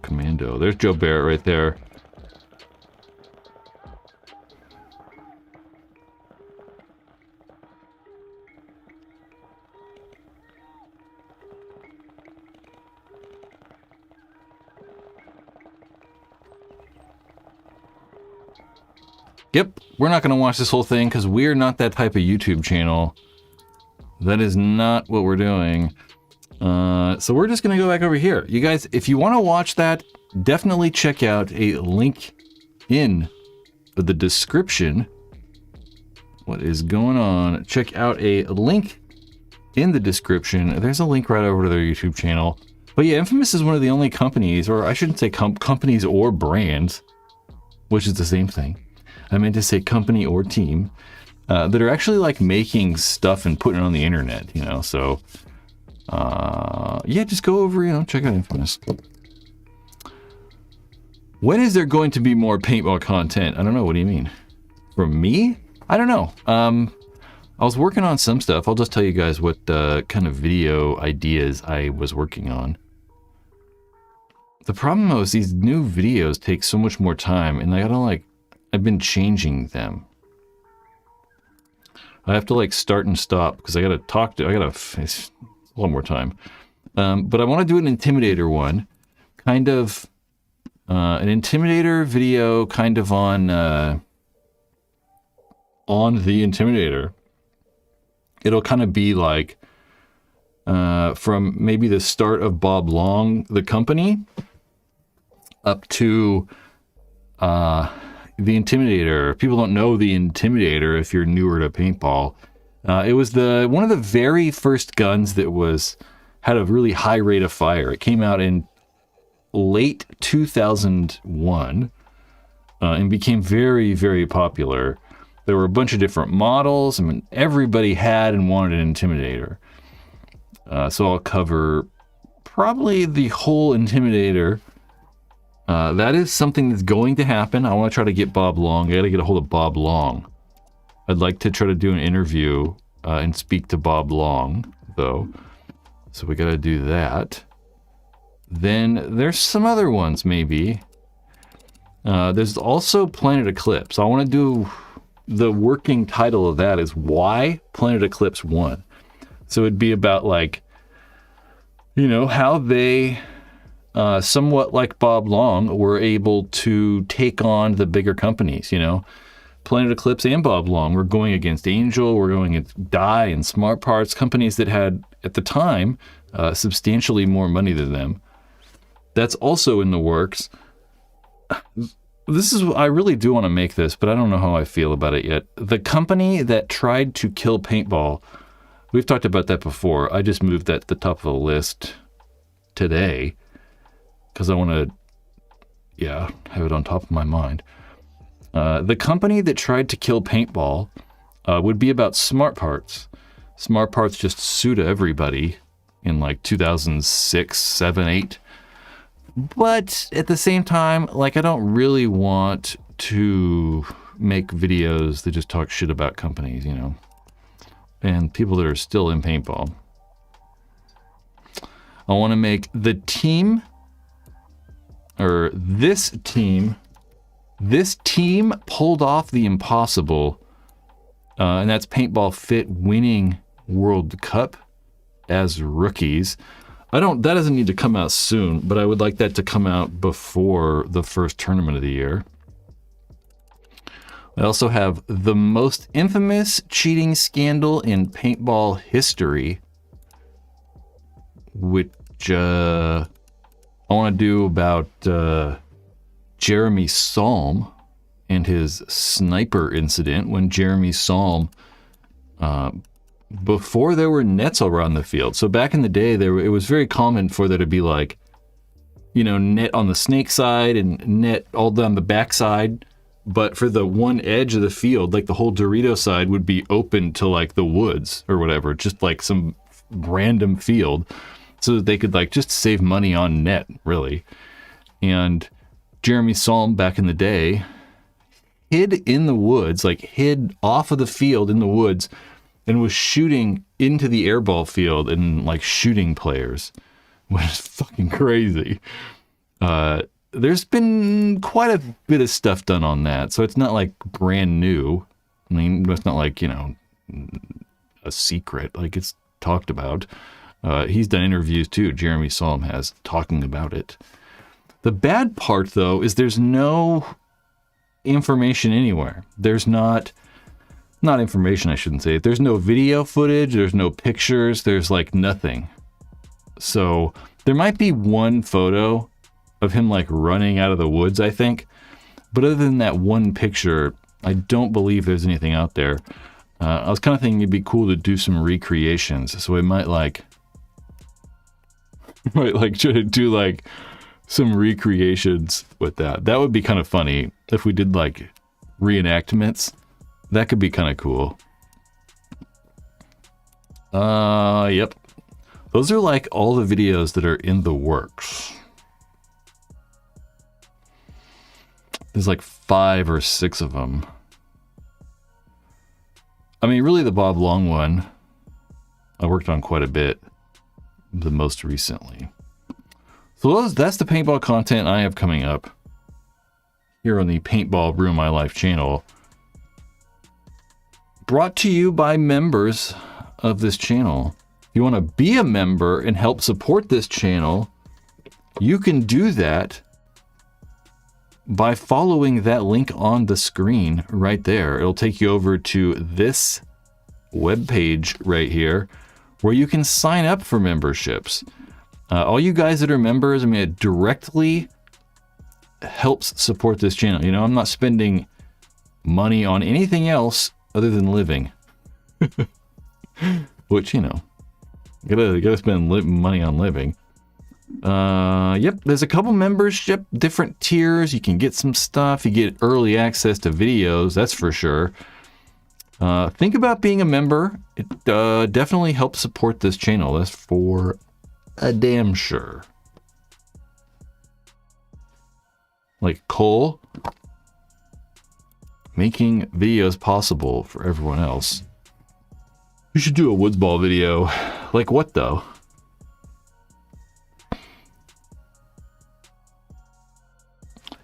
Commando. There's Joe Barrett right there. Yep, we're not going to watch this whole thing because we're not that type of YouTube channel. That is not what we're doing. So we're just going to go back over here. You guys, if you want to watch that, definitely check out a link in the description. What is going on? Check out a link in the description. There's a link right over to their YouTube channel. But yeah, Infamous is one of the only companies, or I shouldn't say companies or brands, which is the same thing. I meant to say company or team, that are actually like making stuff and putting it on the internet, you know, so... yeah, just go over, you know, check out Infamous. When is there going to be more paintball content? I don't know. What do you mean? From me? I don't know. I was working on some stuff. I'll just tell you guys what kind of video ideas I was working on. The problem is these new videos take so much more time, and I gotta like, I've been changing them. I have to like start and stop because I gotta talk to, it's a lot more time. But I want to do an Intimidator one, kind of an Intimidator video, kind of on the Intimidator. It'll kind of be like from maybe the start of Bob Long, the company, up to the Intimidator. People don't know the Intimidator if you're newer to paintball. It was one of the very first guns that had a really high rate of fire. It came out in late 2001 and became very, very popular. There were a bunch of different models. I mean, everybody had and wanted an Intimidator. So I'll cover probably the whole Intimidator. That is something that's going to happen. I want to try to get Bob Long. I got to get a hold of Bob Long. I'd like to try to do an interview and speak to Bob Long, though. So we got to do that. Then there's some other ones, maybe. There's also Planet Eclipse. I want to do the working title of that is Why Planet Eclipse Won. So it'd be about like, you know, how they, somewhat like Bob Long, were able to take on the bigger companies, you know. Planet Eclipse and Bob Long were going against Angel, we're going against Dye and Smart Parts, companies that had, at the time, substantially more money than them. That's also in the works. I really do want to make this, but I don't know how I feel about it yet. The company that tried to kill Paintball, we've talked about that before. I just moved that to the top of the list today because I want to, have it on top of my mind. The company that tried to kill Paintball would be about Smart Parts. Smart Parts just sued everybody in like 2006, 7, 8. But at the same time, like, I don't really want to make videos that just talk shit about companies, you know, and people that are still in paintball. I want to make the team, or this team pulled off the impossible, and that's Paintball Fit winning World Cup as rookies. That doesn't need to come out soon, but I would like that to come out before the first tournament of the year. I also have the most infamous cheating scandal in paintball history, which I want to do about Jeremy Salm and his sniper incident when Jeremy Salm, before there were nets around the field. So back in the day, it was very common for there to be like, you know, net on the snake side and net all down the back side. But for the one edge of the field, like the whole Dorito side would be open to like the woods or whatever, just like some random field, so that they could like just save money on net, really. And Jeremy Salm back in the day hid in the woods, like hid off of the field in the woods, and was shooting into the airball field and like shooting players, which is fucking crazy. There's been quite a bit of stuff done on that, so it's not like brand new. I mean, it's not like, you know, a secret, like it's talked about. He's done interviews too, Jeremy Salm has, talking about it. The bad part though is there's no information anywhere. There's not information, I shouldn't say it. There's no video footage, there's no pictures, there's like nothing. So there might be one photo of him like running out of the woods, I think. But other than that one picture, I don't believe there's anything out there. I was kind of thinking it'd be cool to do some recreations. So we might try to do like some recreations with that. That would be kind of funny if we did like reenactments. That could be kind of cool. Yep. Those are like all the videos that are in the works. There's like 5 or 6 of them. I mean, really the Bob Long one, I worked on quite a bit the most recently. So that's the paintball content I have coming up here on the Paintball Ruin My Life channel. Brought to you by members of this channel. If you want to be a member and help support this channel, you can do that by following that link on the screen right there. It'll take you over to this webpage right here where you can sign up for memberships. All you guys that are members, I mean, it directly helps support this channel. You know, I'm not spending money on anything else other than living. Which, you know, gotta spend money on living. Yep, there's a couple membership, different tiers. You can get some stuff. You get early access to videos, that's for sure. Think about being a member. It definitely helps support this channel, that's for a damn sure. Like Cole making videos possible for everyone else. You should do a woods ball video. Like what though?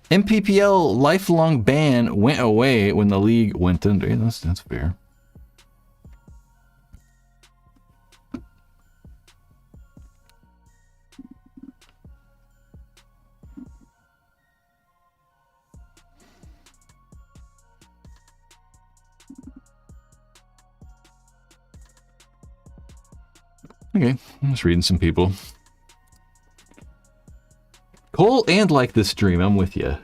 MPPL lifelong ban went away when the league went under. Yeah, that's fair. Okay, I'm just reading some people. Cole and like this stream, I'm with you.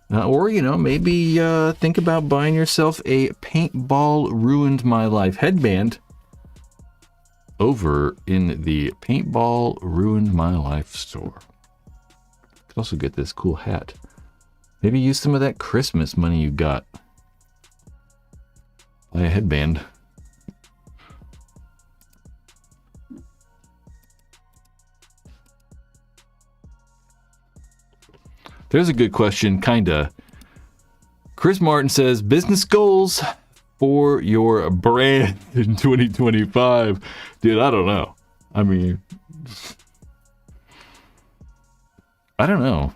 Or, you know, maybe think about buying yourself a Paintball Ruined My Life headband over in the Paintball Ruined My Life store. Could also get this cool hat. Maybe use some of that Christmas money you got. Buy a headband. There's a good question, kinda. Chris Martin says, business goals for your brand in 2025. Dude, I don't know. I mean, I don't know.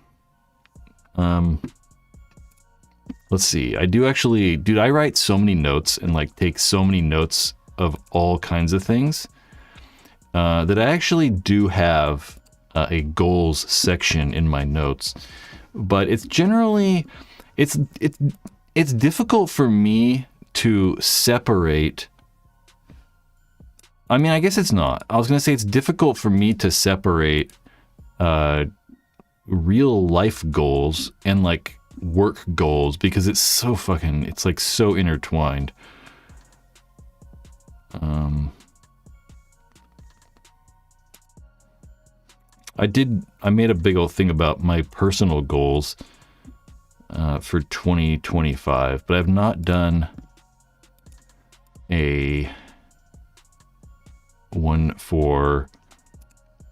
Let's see. I do actually, dude, I write so many notes and like take so many notes of all kinds of things that I actually do have a goals section in my notes. But it's generally, it's difficult for me to separate. I mean, I guess it's not. I was going to say it's difficult for me to separate real life goals and like work goals because it's so fucking, it's like so intertwined. I made a big old thing about my personal goals for 2025, but I've not done a one for,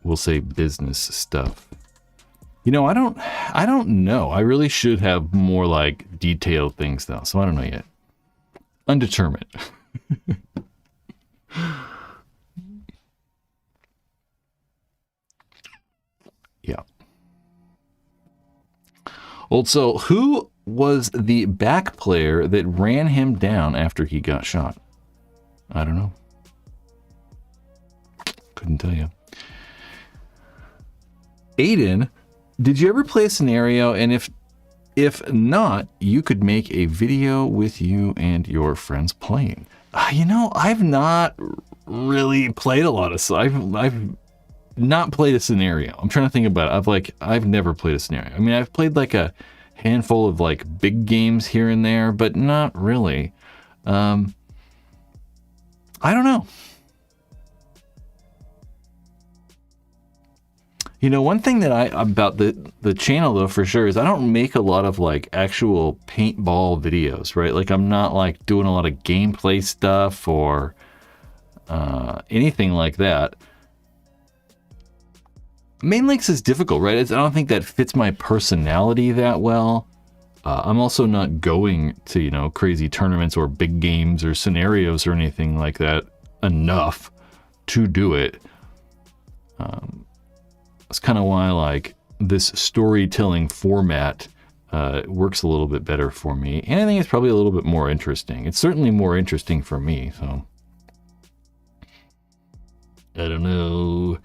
we'll say, business stuff. You know, I don't know. I really should have more like detailed things though, so I don't know yet. Undetermined. Yeah. Also, who was the back player that ran him down after he got shot? I don't know. Couldn't tell you. Aiden, did you ever play a scenario? And if not, you could make a video with you and your friends playing. You know, I've not really played a lot of. I've not played a scenario. I'm trying to think about it. I've never played a scenario. I mean, I've played like a handful of like big games here and there, but not really. I don't know. You know, one thing that about the channel though for sure is I don't make a lot of like actual paintball videos, right? Like I'm not like doing a lot of gameplay stuff or anything like that. Main links is difficult, right? I don't think that fits my personality that well. I'm also not going to, you know, crazy tournaments or big games or scenarios or anything like that enough to do it. That's kind of why like this storytelling format works a little bit better for me. And I think it's probably a little bit more interesting. It's certainly more interesting for me, so. I don't know.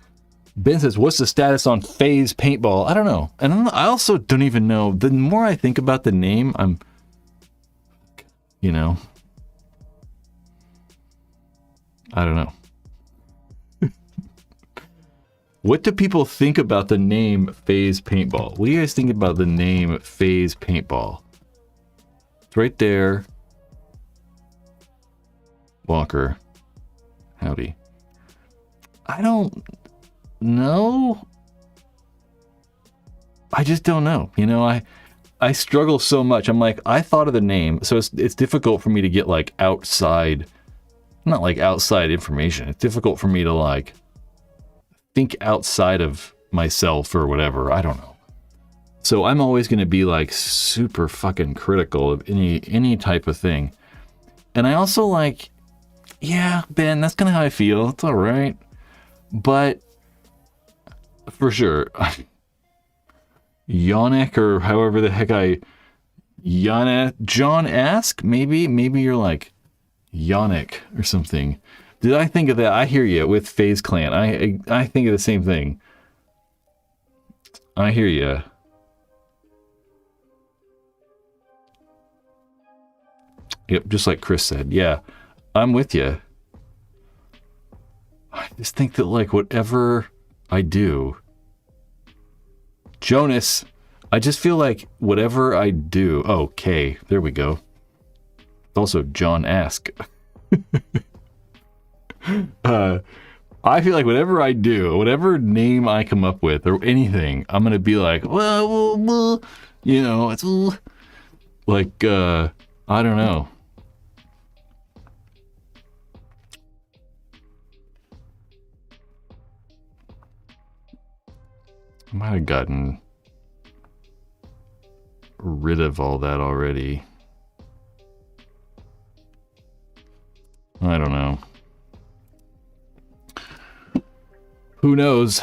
Ben says, what's the status on FaZe Paintball? I don't know. And I also don't even know. The more I think about the name, I'm, you know, I don't know. What do people think about the name FaZe Paintball? What do you guys think about the name FaZe Paintball? It's right there. Walker. Howdy. I don't know. I just don't know. You know, I struggle so much. I'm like, I thought of the name, so it's difficult for me to get like outside, not like outside information. It's difficult for me to like think outside of myself or whatever. I don't know. So I'm always going to be like super fucking critical of any type of thing. And I also like, yeah, Ben, that's kind of how I feel. It's all right. But for sure, Yannick or however the heck John Ask, maybe you're like Yannick or something. Did I think of that? I hear you with FaZe Clan. I think of the same thing. I hear you. Yep, just like Chris said. Yeah, I'm with you. I just think that like whatever I do, Jonas, I just feel like whatever I do. Okay, there we go. Also, John Ask. I feel like whatever I do, whatever name I come up with or anything, I'm gonna be like, well, you know, it's like I don't know. I might have gotten rid of all that already. I don't know. Who knows?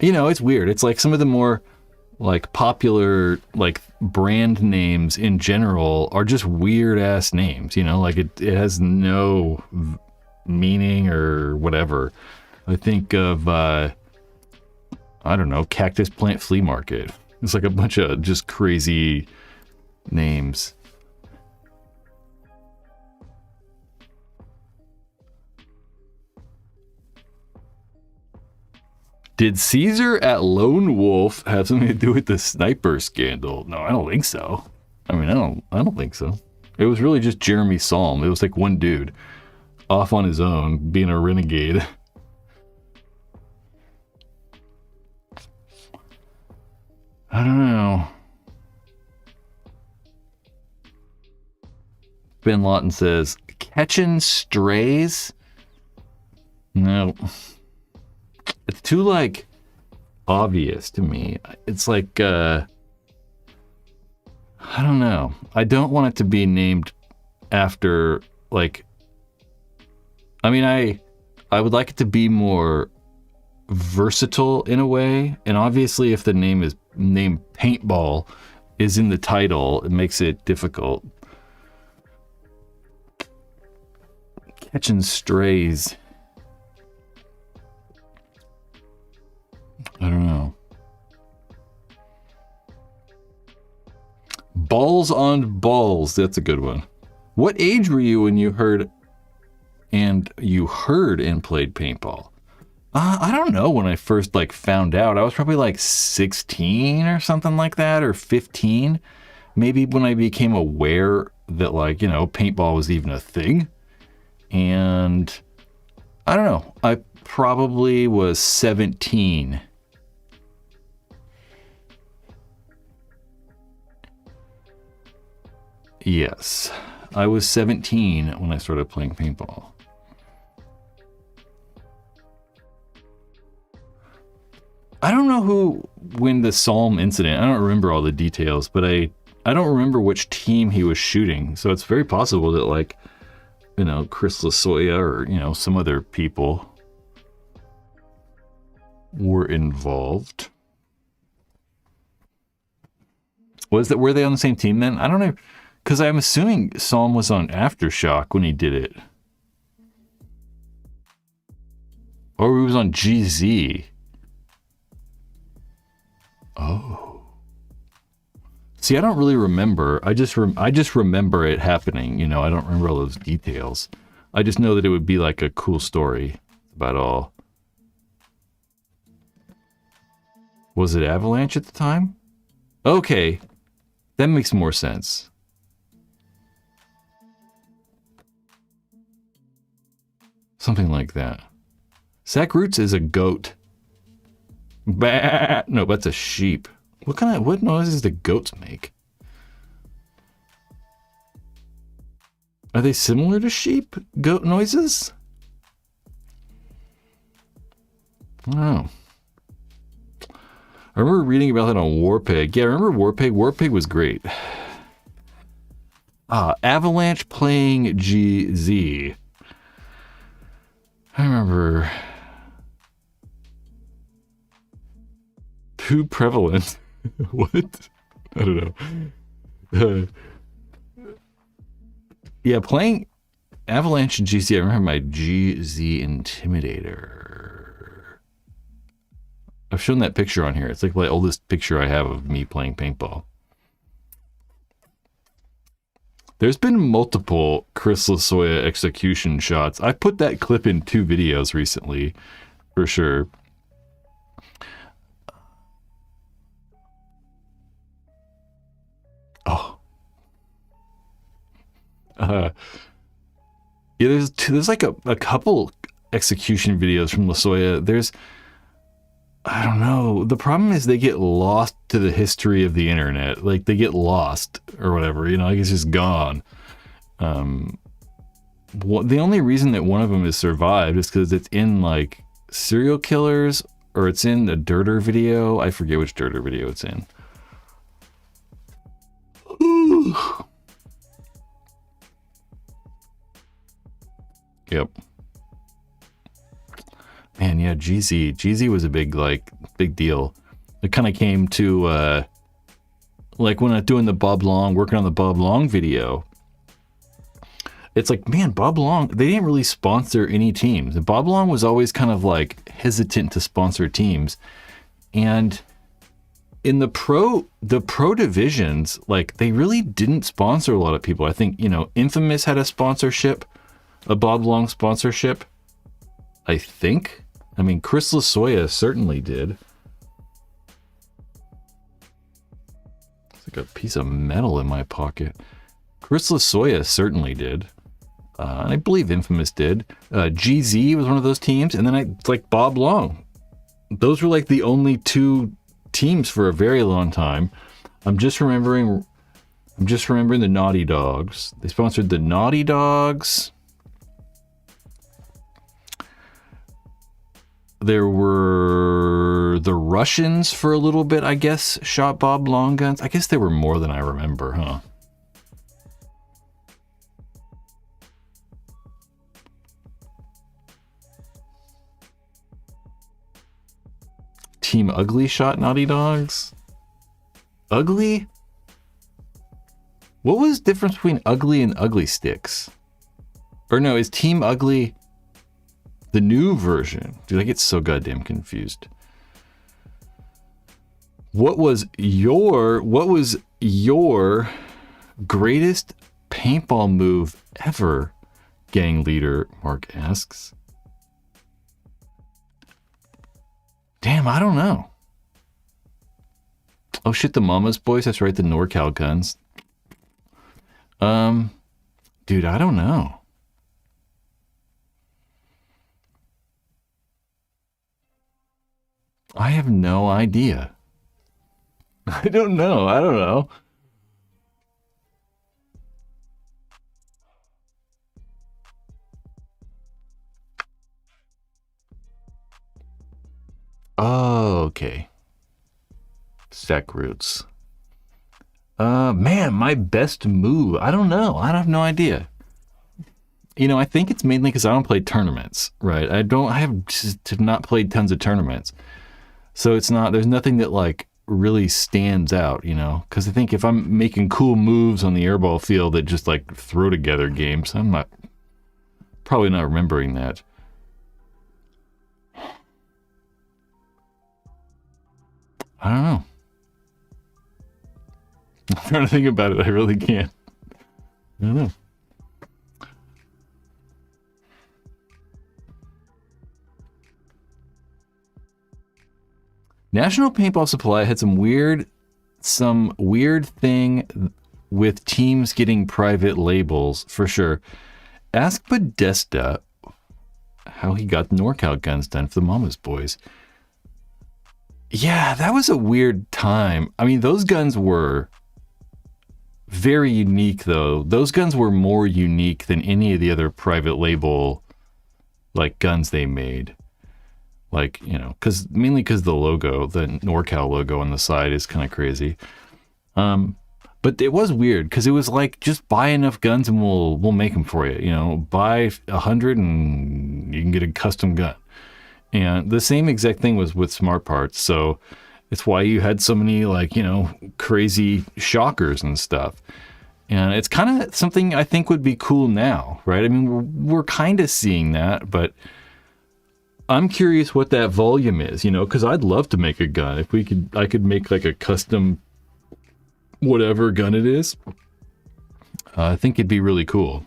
You know, it's weird. It's like some of the more like popular like brand names in general are just weird ass names, you know, like it has no meaning or whatever. I think of I don't know, Cactus Plant Flea Market. It's like a bunch of just crazy names. Did Caesar at Lone Wolf have something to do with the sniper scandal? No, I don't think so. I mean, I don't think so. It was really just Jeremy Salm. It was like one dude off on his own being a renegade. I don't know. Ben Lawton says, catching strays? No. It's too, like, obvious to me. It's like, I don't know. I don't want it to be named after, like, I mean, I would like it to be more versatile in a way. And obviously, if the name Paintball is in the title, it makes it difficult. Catching strays. I don't know. Balls on Balls. That's a good one. What age were you when you heard and played paintball? I don't know when I first like found out. I was probably like 16 or something like that, or 15. Maybe when I became aware that, like, you know, paintball was even a thing. And I don't know. I probably was 17. Yes, I was 17 when I started playing paintball. I don't know when the Psalm incident, I don't remember all the details, but I don't remember which team he was shooting. So it's very possible that, like, you know, Chris Lasoya or, you know, some other people were involved. Were they on the same team then? I don't know. Because I'm assuming Psalm was on Aftershock when he did it. Or he was on GZ. Oh. See, I don't really remember. I just remember it happening. You know, I don't remember all those details. I just know that it would be like a cool story. That's about all. Was it Avalanche at the time? Okay. That makes more sense. Something like that. Zach Roots is a goat. Bah! No, that's a sheep. What noises do goats make? Are they similar to sheep? Goat noises? I don't know. I remember reading about that on Warpig. Yeah, I remember Warpig. Warpig was great. Avalanche playing GZ. I remember. Too prevalent. What? I don't know. Yeah, playing Avalanche and GZ. I remember my GZ Intimidator. I've shown that picture on here. It's like the oldest picture I have of me playing paintball. There's been multiple Chris Lasoya execution shots. I put that clip in 2 videos recently, for sure. Oh. Yeah, there's like a couple execution videos from Lasoya. There's, I don't know. The problem is they get lost to the history of the internet. Like they get lost or whatever, you know, like it's just gone. The only reason that one of them has survived is because it's in like serial killers or it's in the Dirter video. I forget which Dirter video it's in. Yep. Man, yeah, GZ was a big deal. It kind of came to like when I was doing the Bob Long, working on the Bob Long video. It's like, man, Bob Long, they didn't really sponsor any teams. And Bob Long was always kind of like hesitant to sponsor teams. And in the pro divisions, like they really didn't sponsor a lot of people. I think, you know, Infamous had a sponsorship, a Bob Long sponsorship. I think. I mean, Chris Lasoya certainly did. It's like a piece of metal in my pocket. Chris Lasoya certainly did. And I believe Infamous did. GZ was one of those teams. And then it's like Bob Long. Those were like the only 2 teams for a very long time. I'm just remembering the Naughty Dogs. They sponsored the Naughty Dogs. There were the Russians for a little bit, I guess, shot Bob Long guns. I guess there were more than I remember, huh? Team Ugly shot Naughty Dogs? Ugly? What was the difference between Ugly and Ugly Sticks? Or no, is Team Ugly the new version? Dude, I get so goddamn confused. What was your greatest paintball move ever? Gang leader Mark asks. Damn, I don't know. Oh shit, the Mama's Boys. That's right, the NorCal guns. Dude, I don't know. I have no idea. I don't know. Oh, okay. Sec roots. Man, my best move. I don't know. I have no idea. You know, I think it's mainly because I don't play tournaments, right? I have just not played tons of tournaments. So there's nothing that like really stands out, you know? Because I think if I'm making cool moves on the airball field that just like throw together games, I'm probably not remembering that. I don't know. I'm trying to think about it. I really can't. I don't know. National Paintball Supply had some weird thing with teams getting private labels, for sure. Ask Podesta how he got the NorCal guns done for the Mama's Boys. Yeah, that was a weird time. I mean, those guns were very unique, though. Those guns were more unique than any of the other private label, like, guns they made. Like, mainly because the logo, the NorCal logo on the side is kind of crazy. But it was weird because it was like, just buy enough guns and we'll make them for you. Buy 100 and you can get a custom gun. And the same exact thing was with Smart Parts. So it's why you had so many crazy shockers and stuff. And it's kind of something I think would be cool now, right? I mean, we're kind of seeing that, but I'm curious what that volume is, because I'd love to make a gun. If I could make like a custom whatever gun it is. I think it'd be really cool.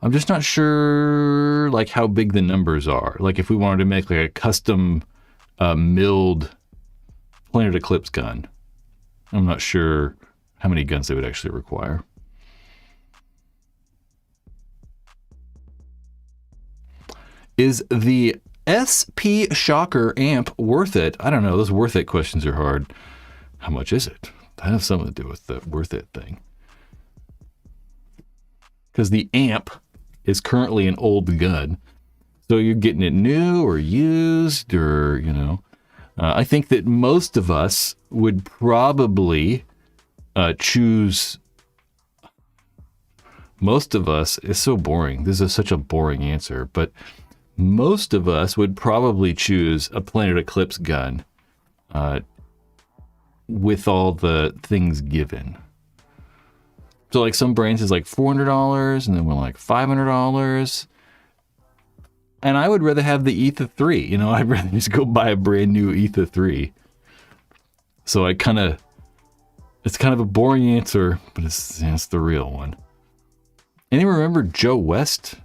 I'm just not sure like how big the numbers are. Like if we wanted to make like a custom milled Planet Eclipse gun, I'm not sure how many guns they would actually require. Is the SP Shocker amp worth it? I don't know. Those worth it questions are hard. How much is it? That has something to do with the worth it thing. Because the amp is currently an old gun. So you're getting it new or used or, I think that most of us would probably choose. Most of us, it's so boring. This is such a boring answer, but most of us would probably choose a Planet Eclipse gun with all the things given. So like some brands is like $400 and then we're like $500. And I would rather have the Ether 3. I'd rather just go buy a brand new Ether 3. So it's kind of a boring answer, but it's the real one. Anyone remember Joe West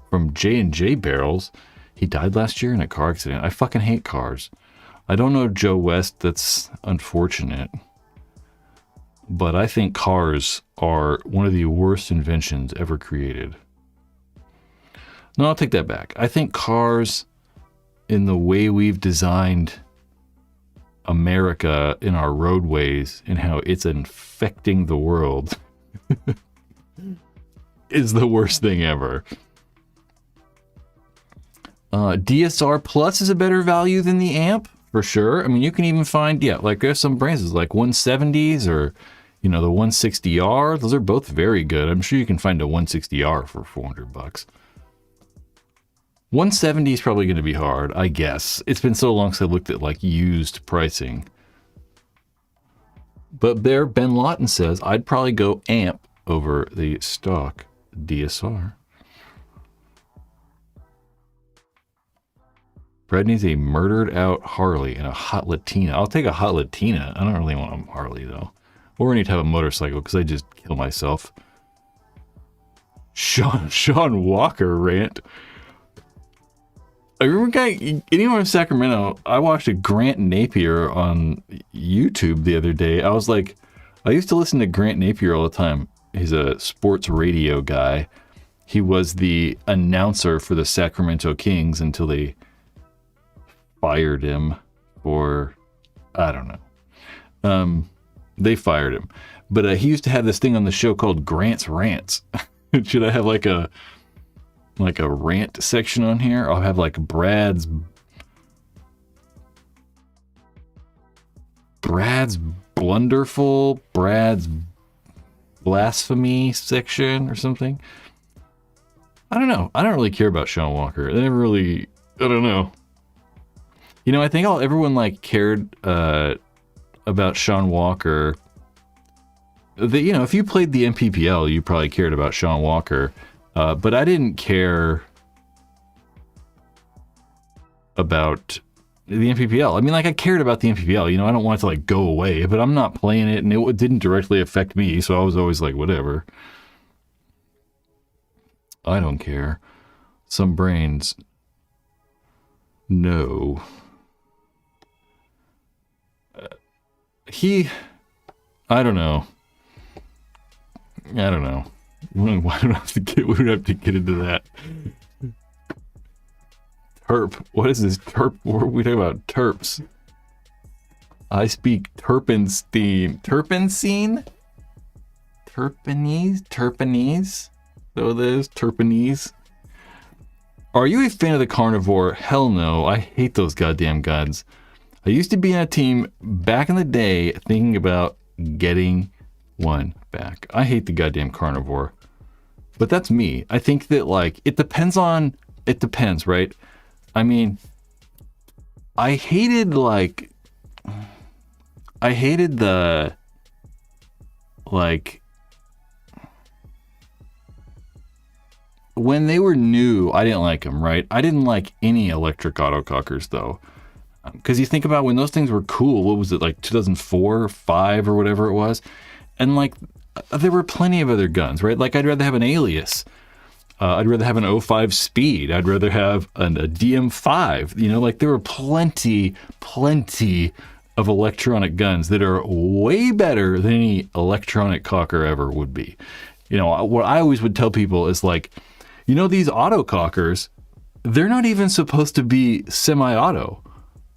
from J&J Barrels? He died last year in a car accident. I fucking hate cars. I don't know Joe West. That's unfortunate. But I think cars are one of the worst inventions ever created. No, I'll take that back. I think cars, in the way we've designed America in our roadways and how it's infecting the world, is the worst thing ever. DSR Plus is a better value than the amp, for sure. I mean, you can even find, like there's some brands like 170s or, the 160R. Those are both very good. I'm sure you can find a 160R for $400. 170 is probably going to be hard, I guess. It's been so long since I looked at like used pricing. But there, Ben Lawton says, I'd probably go amp over the stock DSR. Brad needs a murdered out Harley and a hot Latina. I'll take a hot Latina. I don't really want a Harley though. Or any type of motorcycle because I just kill myself. Sean Walker rant. I remember anyone in Sacramento, I watched a Grant Napier on YouTube the other day. I was like, I used to listen to Grant Napier all the time. He's a sports radio guy. He was the announcer for the Sacramento Kings until they fired him for, I don't know. They fired him. But he used to have this thing on the show called Grant's Rants. Should I have like a rant section on here? I'll have like Brad's blunderful, Brad's blasphemy section or something. I don't know. I don't really care about Sean Walker. They never really, I don't know. I think everyone like cared about Sean Walker. If you played the MPPL, you probably cared about Sean Walker. But I didn't care about the MPPL. I mean, like I cared about the MPPL. I don't want it to like go away, but I'm not playing it, and it didn't directly affect me, so I was always like, whatever. I don't care. Some brains. No. I don't know. We don't have to get into that. Terp. What is this terp? What are we talking about? Terps. I speak Terpenstein. Terpensine? Terpenese? So there's Terpenese. Are you a fan of the Carnivore? Hell no. I hate those goddamn guns. I used to be on a team back in the day thinking about getting one back. I hate the goddamn Carnivore. But that's me. I think that, like, it depends, right? I mean, I hated the, like, when they were new, I didn't like them, right? I didn't like any electric autocockers, though. Because you think about when those things were cool, what was it, like 2004, 5, or whatever it was? And, like, there were plenty of other guns, right? Like, I'd rather have an Alias. I'd rather have an 05 Speed. I'd rather have a DM5. You know, like, there were plenty of electronic guns that are way better than any electronic cocker ever would be. You know, what I always would tell people is, like, you know, these autocockers, they're not even supposed to be semi-auto.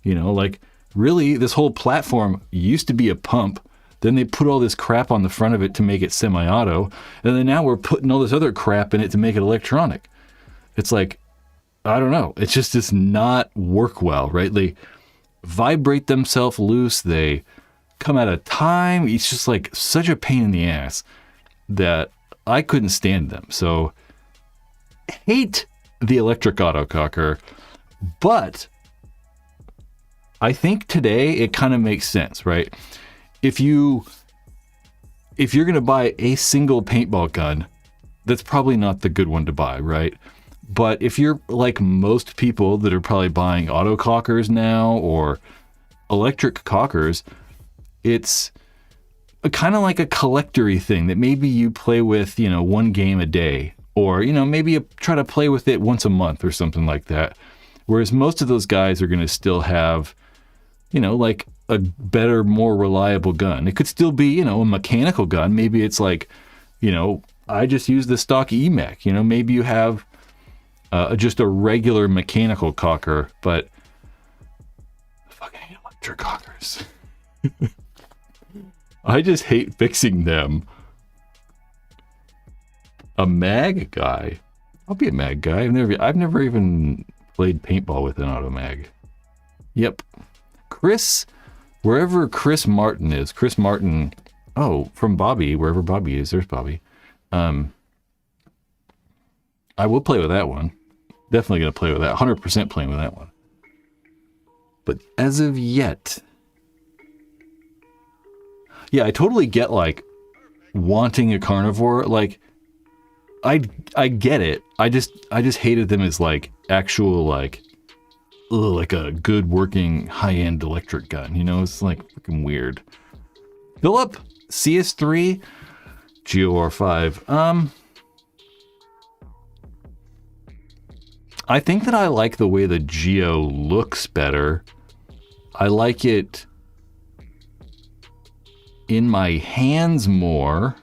You know, like, really, this whole platform used to be a pump. Then they put all this crap on the front of it to make it semi-auto. And then now we're putting all this other crap in it to make it electronic. It's like, I don't know. It's just does not work well, right? They vibrate themselves loose. They come out of time. It's just like such a pain in the ass that I couldn't stand them. So, hate the electric autococker, but I think today it kind of makes sense, right? If you're going to buy a single paintball gun, that's probably not the good one to buy, right? But if you're like most people that are probably buying autocockers now or electric cockers, it's kind of like a collector-y thing that maybe you play with, you know, one game a day, or, you know, maybe you try to play with it once a month or something like that. Whereas most of those guys are going to still have, you know, like a better, more reliable gun. It could still be, you know, a mechanical gun. Maybe it's like, you know, I just use the stock EMEC. You know, maybe you have just a regular mechanical cocker, but fucking electric cockers. I just hate fixing them. A mag guy? I'll be a mag guy. I've never even played paintball with an auto mag. Yep. Chris, wherever Chris Martin is. Chris Martin, from Bobby, wherever Bobby is, there's Bobby. I will play with that one. Definitely going to play with that. 100% playing with that one. But as of yet, yeah, I totally get, like, wanting a Carnivore. Like, I get it. I just hated them as, like, actual, like, like a good working high-end electric gun. You know, it's like freaking weird. Philip, CS3, GOR5. I think that I like the way the Geo looks better. I like it in my hands more.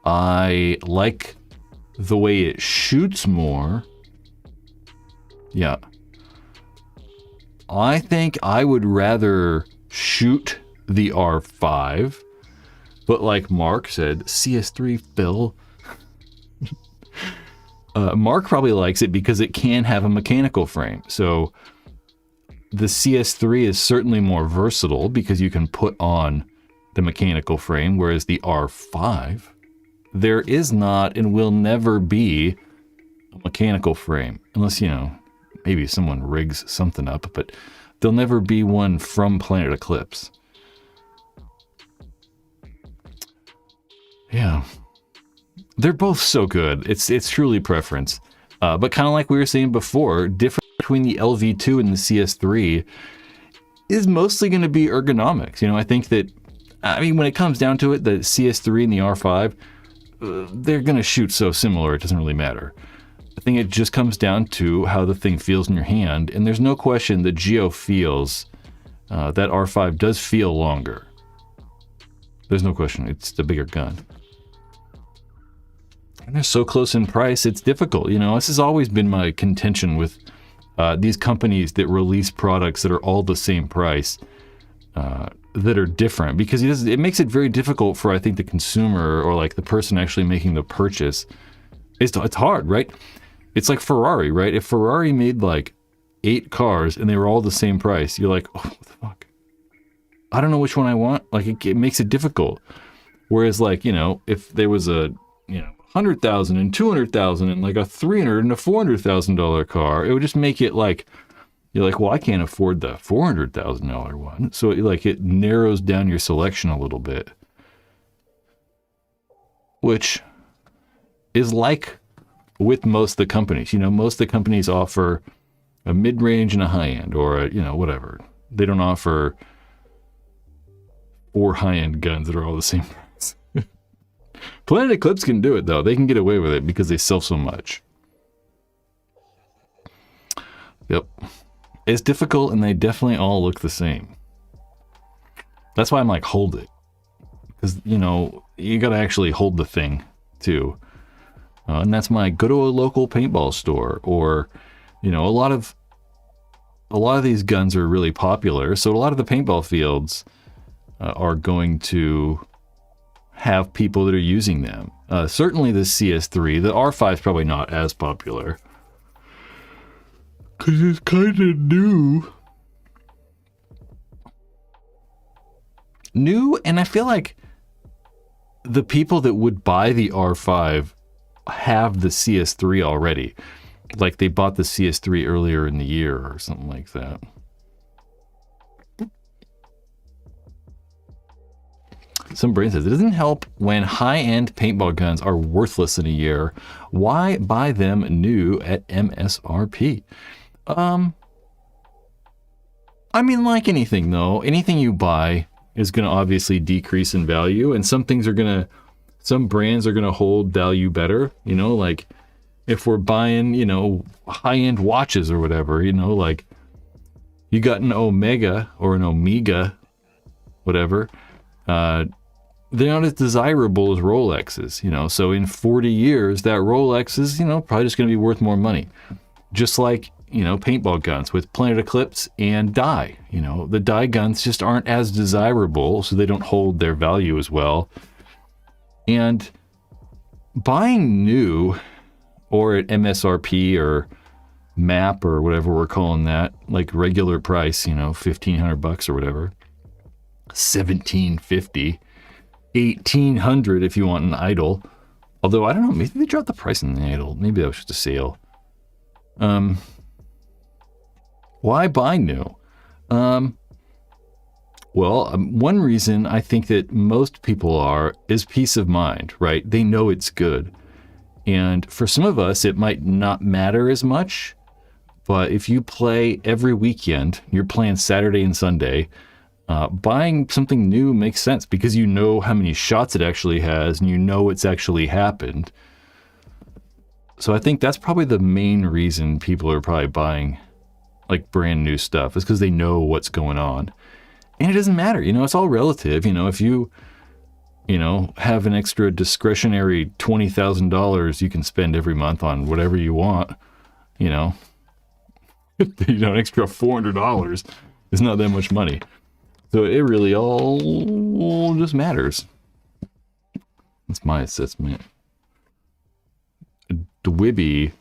I like the way it shoots more. Yeah. I think I would rather shoot the R5, but like Mark said, CS3, Phil. Mark probably likes it because it can have a mechanical frame. So the CS3 is certainly more versatile because you can put on the mechanical frame, whereas the R5, there is not and will never be a mechanical frame unless, you know, maybe someone rigs something up, but there'll never be one from Planet Eclipse. Yeah. They're both so good. It's truly preference. But kind of like we were saying before, difference between the LV2 and the CS3 is mostly going to be ergonomics. You know, I think that, I mean, when it comes down to it, the CS3 and the R5, they're going to shoot so similar, it doesn't really matter. I think it just comes down to how the thing feels in your hand, and there's no question the Geo feels, that R5 does feel longer. There's no question, it's the bigger gun. And they're so close in price, it's difficult. You know, this has always been my contention with these companies that release products that are all the same price, that are different, because it makes it very difficult for, I think, the consumer or like the person actually making the purchase. It's hard, right? It's like Ferrari, right? If Ferrari made like 8 cars and they were all the same price, you're like, oh, what the fuck? I don't know which one I want. Like, it makes it difficult. Whereas, like, you know, if there was a, you know, $100,000 and $200,000 and like a $300,000 and a $400,000 car, it would just make it like, you're like, well, I can't afford the $400,000 one. So it narrows down your selection a little bit, which is like with most of the companies. You know, most of the companies offer a mid-range and a high-end, or a, you know, whatever. They don't offer 4 high-end guns that are all the same price. Planet Eclipse can do it, though. They can get away with it because they sell so much. Yep. It's difficult, and they definitely all look the same. That's why I'm like, hold it. Because, you know, you got to actually hold the thing, too. And that's my go to a local paintball store, or, you know, a lot of these guns are really popular. So a lot of the paintball fields are going to have people that are using them. Certainly the CS3, the R5 is probably not as popular because it's kind of new. And I feel like the people that would buy the R5 have the CS3 already. Like they bought the CS3 earlier in the year or something like that. Some brain says, it doesn't help when high-end paintball guns are worthless in a year. Why buy them new at MSRP? I mean, like anything though, anything you buy is going to obviously decrease in value, and some brands are going to hold value better. You know, like if we're buying, you know, high-end watches or whatever, you know, like you got an Omega or an Omega, whatever, they're not as desirable as Rolexes, you know. So in 40 years, that Rolex is, you know, probably just going to be worth more money. Just like, you know, paintball guns with Planet Eclipse and dye. You know, the dye guns just aren't as desirable, so they don't hold their value as well. And buying new, or at MSRP or MAP or whatever we're calling that, like regular price, you know, $1,500 or whatever, $1,750, $1,800 if you want an Idol. Although I don't know, maybe they dropped the price on the Idol. Maybe that was just a sale. Why buy new? One reason I think that most people is peace of mind, right? They know it's good. And for some of us, it might not matter as much, but if you play every weekend, you're playing Saturday and Sunday, buying something new makes sense because you know how many shots it actually has and you know it's actually happened. So I think that's probably the main reason people are probably buying like brand new stuff, is because they know what's going on. And it doesn't matter, you know, it's all relative. You know, if you know, have an extra discretionary $20,000 you can spend every month on whatever you want, you know, an extra $400 is not that much money. So it really all just matters. That's my assessment. Dwibby,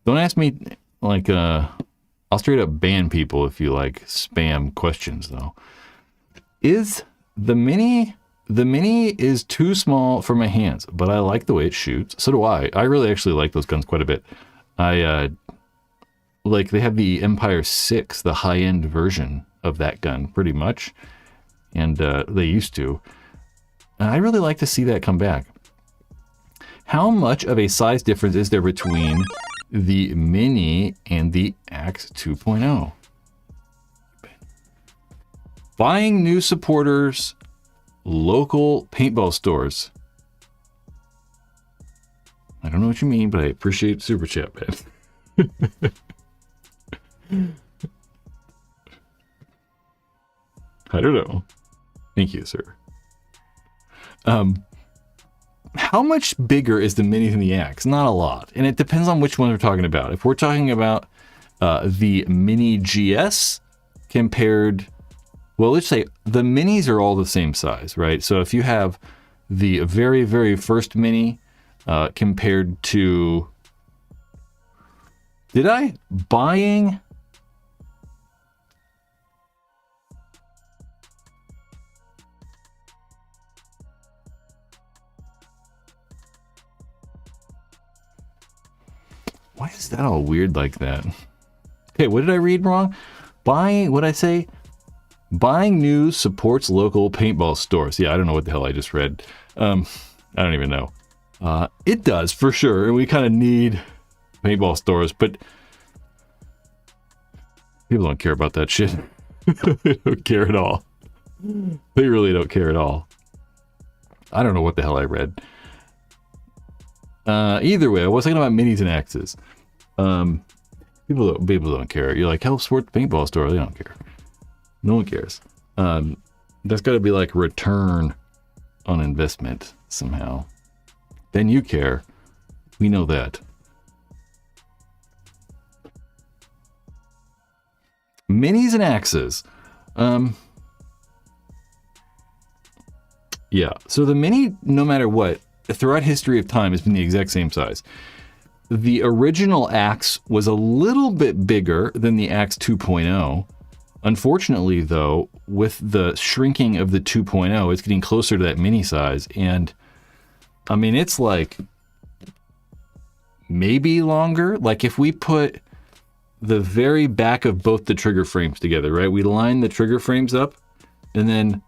don't ask me, like, I'll straight up ban people if you like spam questions though. Is the Mini is too small for my hands, but I like the way it shoots. So do I. I really actually like those guns quite a bit. They have the Empire 6, the high-end version of that gun, pretty much. And they used to. And I really like to see that come back. How much of a size difference is there between the Mini and the Axe 2.0? Buying new supporters, local paintball stores. I don't know what you mean, but I appreciate Super Chat, man. I don't know. Thank you, sir. How much bigger is the Mini than the Axe? Not a lot. And it depends on which one we're talking about. If we're talking about the Mini GS compared... Well, let's say the Minis are all the same size, right? So if you have the very, very first Mini compared to Did I? Buying? Why is that all weird like that? Okay, what did I read wrong? Buying, what'd I say? Buying news supports local paintball stores. Yeah, I don't know what the hell I just read. I don't even know. It does, for sure. And we kind of need paintball stores, but people don't care about that shit. They don't care at all. They really don't care at all. I don't know what the hell I read. Either way, I was talking about minis and axes. People don't care. You're like, help support the paintball store. They don't care. No one cares. That's got to be like return on investment somehow. Then you care. We know that. Minis and axes. Yeah. So the mini, no matter what, throughout history of time, has been the exact same size. The original axe was a little bit bigger than the axe 2.0. Unfortunately, though, with the shrinking of the 2.0, it's getting closer to that mini size. And I mean, it's like maybe longer. Like if we put the very back of both the trigger frames together, right? We line the trigger frames up, and then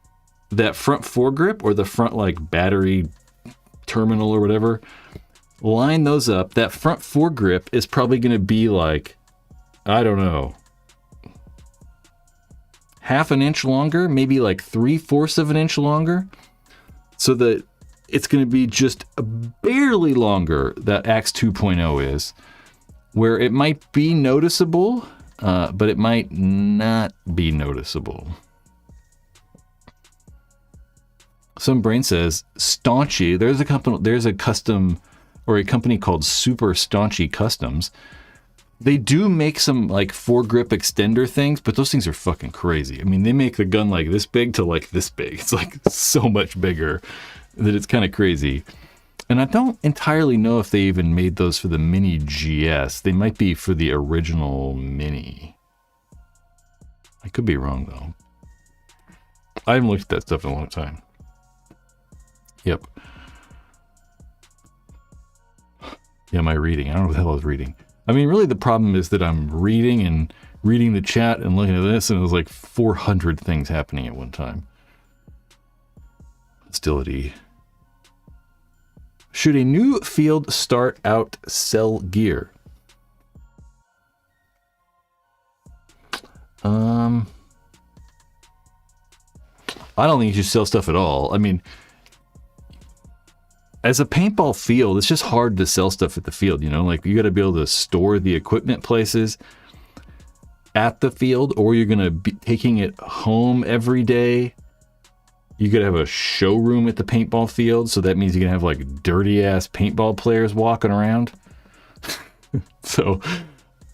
that front foregrip or the front like battery terminal or whatever, line those up. That front foregrip is probably going to be like, I don't know, half an inch longer, maybe like 3/4 of an inch longer. So that it's going to be just barely longer, that Axe 2.0 is, where it might be noticeable, but it might not be noticeable. Some brain says Staunchy. There's a custom or a company called Super Staunchy Customs. They do make some like foregrip extender things, but those things are fucking crazy. I mean, they make the gun like this big to like this big. It's like so much bigger that it's kind of crazy. And I don't entirely know if they even made those for the Mini GS. They might be for the original Mini. I could be wrong though. I haven't looked at that stuff in a long time. Yep. Yeah, my reading. I don't know what the hell I was reading. I mean, really the problem is that I'm reading the chat and looking at this, and it was like 400 things happening at one time. Hostility. Should a new field start out sell gear? I don't think you should sell stuff at all. I mean, as a paintball field, it's just hard to sell stuff at the field, you know? Like, you got to be able to store the equipment places at the field, or you're going to be taking it home every day. You could have a showroom at the paintball field, so that means you can have, like, dirty-ass paintball players walking around. So,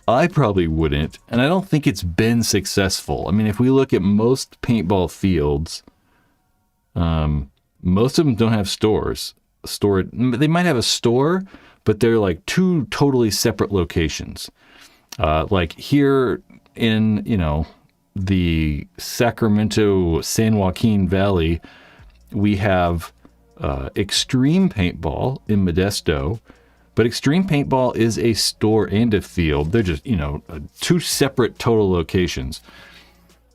I probably wouldn't, and I don't think it's been successful. I mean, if we look at most paintball fields, most of them don't have stores. They might have a store, but they're like two totally separate locations. Like here in, you know, the Sacramento San Joaquin Valley, we have Extreme Paintball in Modesto, but Extreme Paintball is a store and a field. They're just, you know, two separate total locations.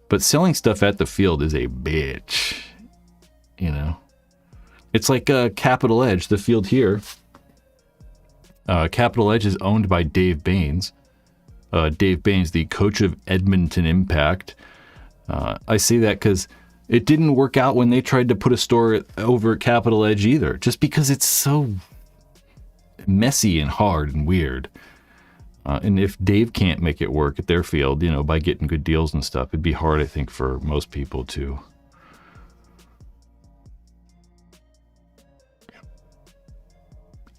But selling stuff at the field is a bitch, you know. It's like Capital Edge, the field here. Capital Edge is owned by Dave Baines. Dave Baines, the coach of Edmonton Impact. I say that because it didn't work out when they tried to put a store over at Capital Edge either, just because it's so messy and hard and weird. And if Dave can't make it work at their field, you know, by getting good deals and stuff, it'd be hard, I think, for most people to.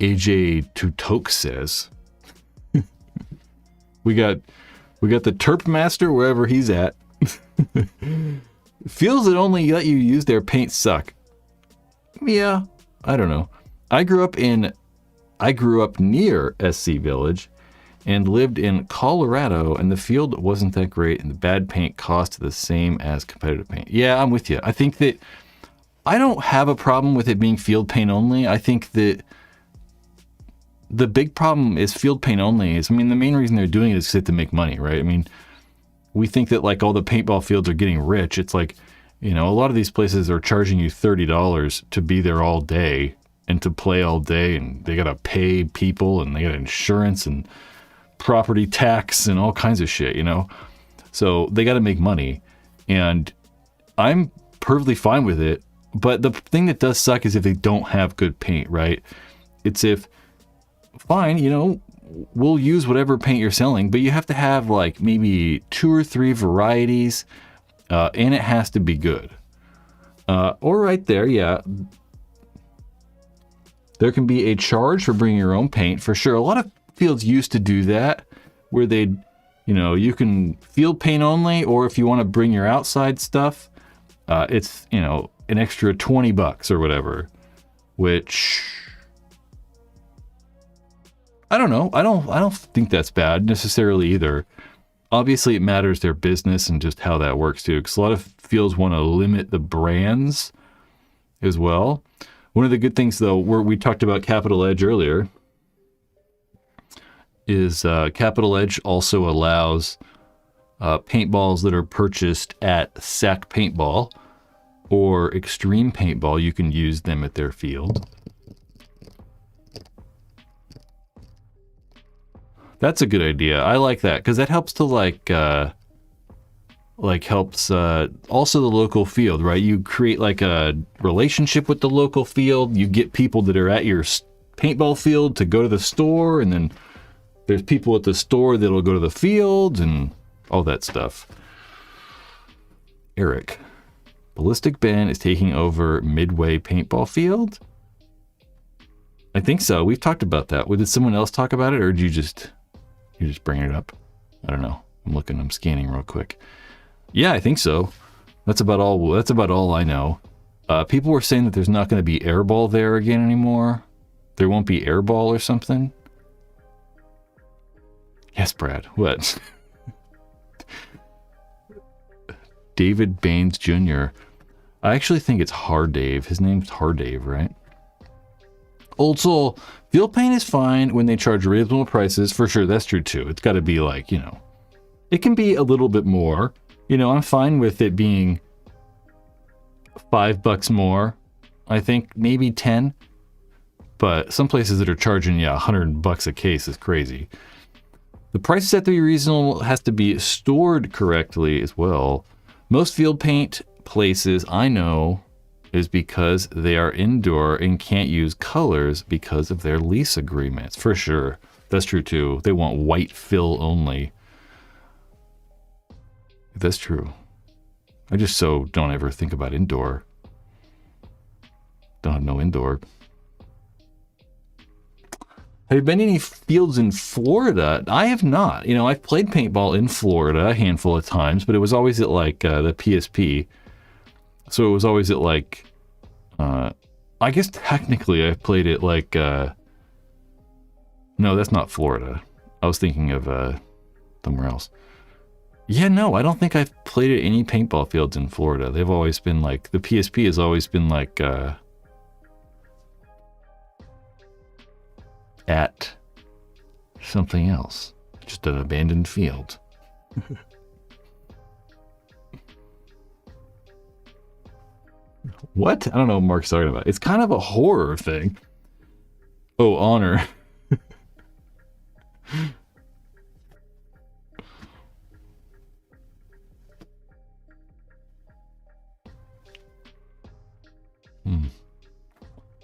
AJ Tutok says, we got the Terp Master wherever he's at. Feels that only let you use their paint suck. Yeah, I don't know. I grew up near SC Village, and lived in Colorado, and the field wasn't that great, and the bad paint cost the same as competitive paint. Yeah, I'm with you. I think that I don't have a problem with it being field paint only. I think that the big problem is field paint only is, I mean, the main reason they're doing it is to make money, right? I mean, we think that like all the paintball fields are getting rich. It's like, you know, a lot of these places are charging you $30 to be there all day and to play all day, and they got to pay people, and they got insurance and property tax and all kinds of shit, you know? So they got to make money, and I'm perfectly fine with it. But the thing that does suck is if they don't have good paint, right? It's if, fine, you know, we'll use whatever paint you're selling, but you have to have like maybe 2 or 3 varieties, and it has to be good. Or right there, yeah. There can be a charge for bringing your own paint, for sure. A lot of fields used to do that, where they'd, you know, you can field paint only, or if you want to bring your outside stuff, it's, you know, an extra $20 or whatever, which I don't know. I don't think that's bad necessarily either. Obviously, it matters their business and just how that works too, because a lot of fields want to limit the brands as well. One of the good things, though, where we talked about Capital Edge earlier, is Capital Edge also allows paintballs that are purchased at Sack Paintball or Extreme Paintball. You can use them at their field. That's a good idea. I like that, because that helps to helps also the local field, right? You create like a relationship with the local field. You get people that are at your paintball field to go to the store, and then there's people at the store that'll go to the field and all that stuff. Eric, Ballistic Ben is taking over Midway Paintball Field? I think so. We've talked about that. Did someone else talk about it, or did you just bring it up? I don't know. I'm scanning real quick. Yeah, I think so. That's about all I know. People were saying that there's not going to be airball there again anymore. There won't be airball or something. Yes, Brad. What? David Baines Jr. I actually think it's Hard Dave. His name's Hard Dave, right? Old Soul. Field paint is fine when they charge reasonable prices. For sure, that's true too. It's got to be like, you know, it can be a little bit more. You know, I'm fine with it being $5 more. I think maybe 10. But some places that are charging you $100 a case is crazy. The prices have to be reasonable, has to be stored correctly as well. Most field paint places I know is because they are indoor and can't use colors because of their lease agreements. For sure. That's true too. They want white fill only. That's true. I just so don't ever think about indoor. Don't have no indoor. Have you been to any fields in Florida? I have not. You know, I've played paintball in Florida a handful of times, but it was always at like the PSP. So it was always at like, I guess technically I've played it like, no, that's not Florida. I was thinking of somewhere else. Yeah, no, I don't think I've played at any paintball fields in Florida. They've always been like, the PSP has always been like, at something else. Just an abandoned field. What? I don't know what Mark's talking about. It's kind of a horror thing. Oh, honor.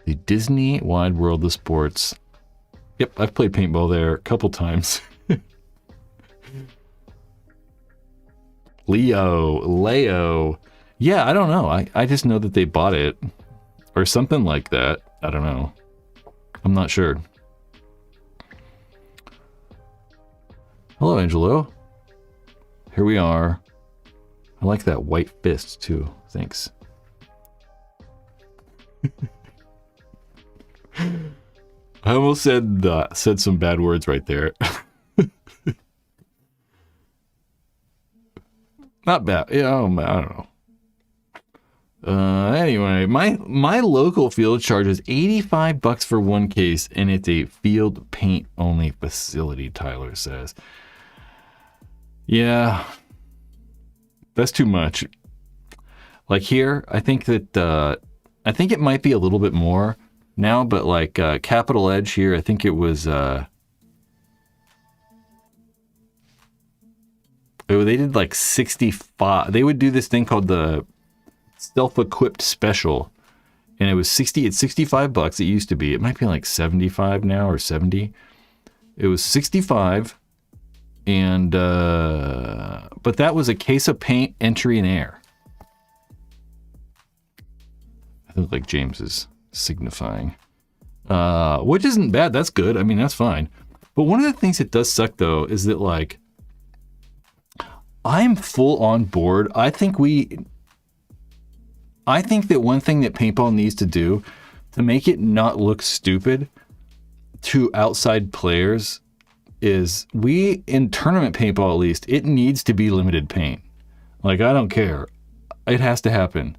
The Disney Wide World of Sports. Yep, I've played paintball there a couple times. Leo. Yeah, I don't know. I just know that they bought it or something like that. I don't know. I'm not sure. Hello, Angelo. Here we are. I like that white fist too. Thanks. I almost said some bad words right there. Not bad. Yeah, I don't know. Anyway, my local field charges $85 for one case, and it's a field paint only facility, Tyler says. Yeah, that's too much. Like here, I think that I think it might be a little bit more now, but like Capital Edge here, I think it was they did like 65. They would do this thing called the self-equipped special, and it was 60. It's $65. It used to be. It might be like 75 now or 70. It was 65, and but that was a case of paint, entry, and air. I think like James is signifying, which isn't bad. That's good. I mean, that's fine. But one of the things that does suck though is that like I'm full on board. I think that one thing that paintball needs to do to make it not look stupid to outside players is in tournament paintball at least, it needs to be limited paint. Like, I don't care. It has to happen.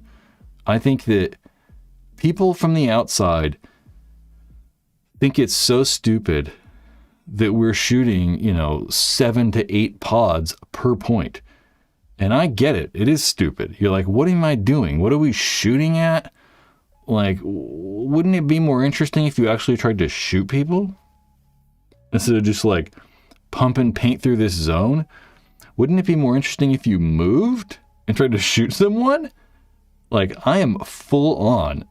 I think that people from the outside think it's so stupid that we're shooting, 7 to 8 pods per point. And I get it. It is stupid. You're like, what am I doing? What are we shooting at? Like, wouldn't it be more interesting if you actually tried to shoot people? Instead of just like pumping paint through this zone? Wouldn't it be more interesting if you moved and tried to shoot someone? Like, I am full on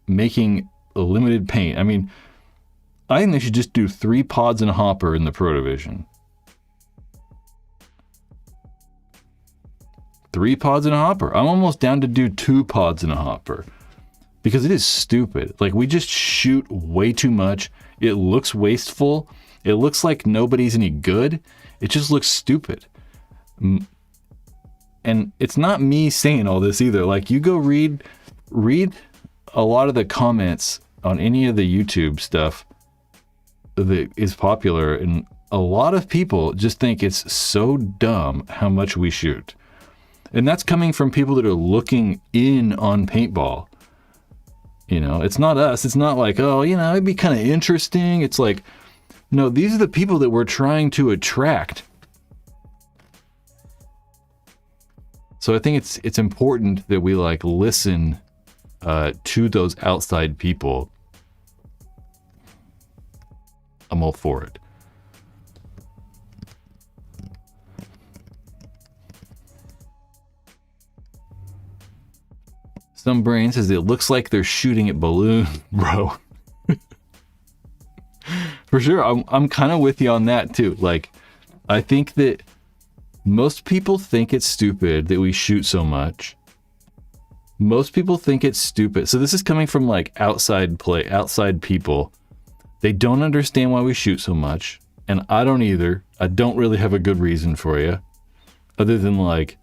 making a limited paint. I mean, I think they should just do 3 pods and a hopper in the Pro Division. 3 pods and a hopper. I'm almost down to do 2 pods and a hopper because it is stupid. Like, we just shoot way too much. It looks wasteful. It looks like nobody's any good. It just looks stupid. And it's not me saying all this either. Like, you go read a lot of the comments on any of the YouTube stuff that is popular, and a lot of people just think it's so dumb how much we shoot. And that's coming from people that are looking in on paintball. It's not us. It's not like, oh, it'd be kind of interesting. It's like, no, these are the people that we're trying to attract. So I think it's important that we like listen to those outside people. I'm all for it. Some brain says it looks like they're shooting at balloons, bro. For sure, I'm kind of with you on that too. Like, I think that most people think it's stupid that we shoot so much. Most people think it's stupid. So this is coming from like outside people. They don't understand why we shoot so much, and I don't either. I don't really have a good reason for you, other than like,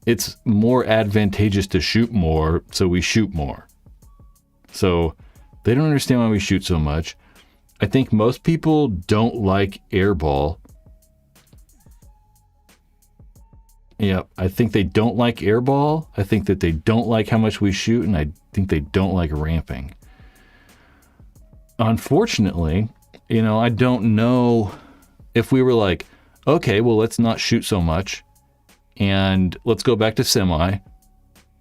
it's more advantageous to shoot more, so we shoot more. So they don't understand why we shoot so much. I think most people don't like airball. Yeah, I think they don't like airball. I think that they don't like how much we shoot, and I think they don't like ramping. Unfortunately, I don't know if we were like, okay, well, let's not shoot so much, and let's go back to semi,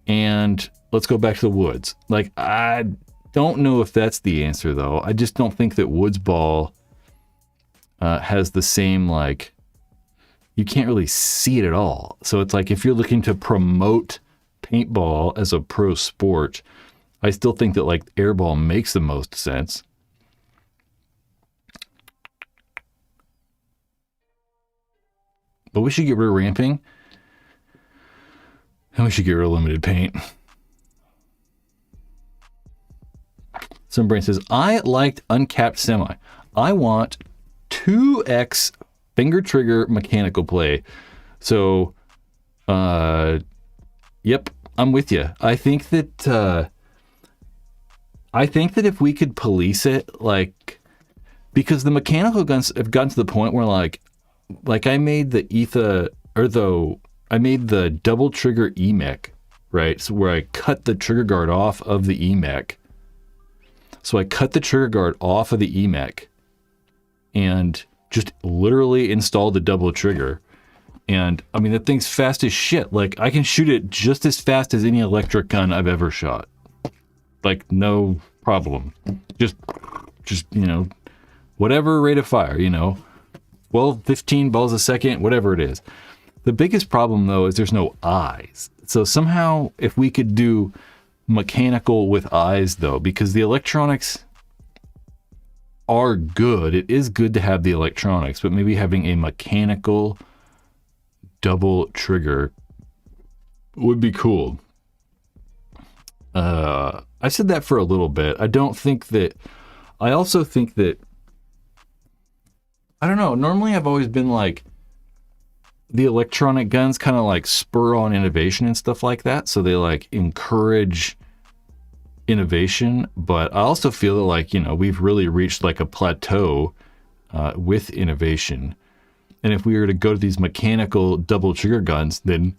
and let's go back to the woods. Like, I don't know if that's the answer, though. I just don't think that woods ball has the same, like, you can't really see it at all. So it's like, if you're looking to promote paintball as a pro sport, I still think that, like, airball makes the most sense. But we should get rid of ramping. And we should get rid of limited paint. Some brain says, I liked uncapped semi. I want 2x finger trigger mechanical play. So, yep, I'm with you. I think that if we could police it, like, because the mechanical guns have gotten to the point where like I made the ETHA, or the I made the double trigger EMEC, right? So where I cut the trigger guard off of the EMEC. So I cut the trigger guard off of the EMEC and just literally installed the double trigger. And I mean, that thing's fast as shit. Like, I can shoot it just as fast as any electric gun I've ever shot. Like, no problem. Just, you know, whatever rate of fire, you know, 12, 15 balls a second, whatever it is. The biggest problem, though, is there's no eyes. So somehow, if we could do mechanical with eyes, though, because the electronics are good. It is good to have the electronics, but maybe having a mechanical double trigger would be cool. I said that for a little bit. I also think that, I don't know, normally I've always been like, the electronic guns kind of like spur on innovation and stuff like that. So they like encourage innovation, but I also feel that, like, you know, we've really reached like a plateau with innovation. And if we were to go to these mechanical double trigger guns, then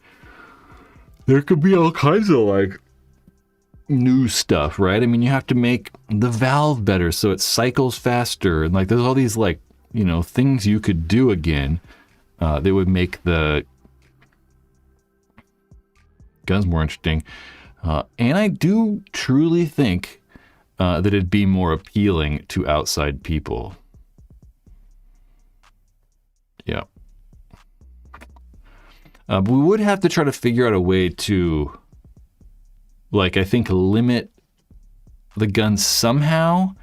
there could be all kinds of like new stuff, right? I mean, you have to make the valve better so it cycles faster, and like there's all these like, you know, things you could do again that would make the guns more interesting. And I do truly think that it'd be more appealing to outside people. Yeah. But we would have to try to figure out a way to, like, I think limit the gun somehow.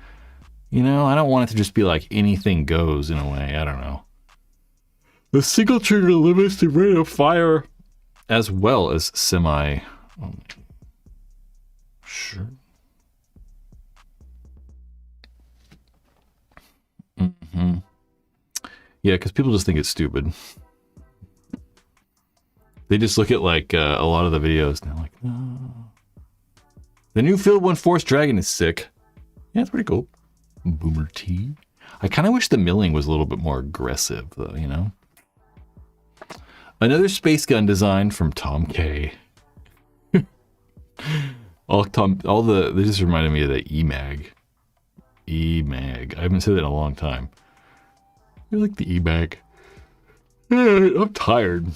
You know, I don't want it to just be like anything goes in a way. I don't know. The single trigger limits the rate of fire as well as semi. Sure. Mm-hmm. Yeah, because people just think it's stupid. They just look at like a lot of the videos and they're like, no. The new Field 1 Force Dragon is sick. Yeah, it's pretty cool. Boomer T. I kind of wish the milling was a little bit more aggressive, though, you know? Another space gun design from Tom K. They just reminded me of the EMAG. EMAG. I haven't said that in a long time. I like the EMAG. I'm tired.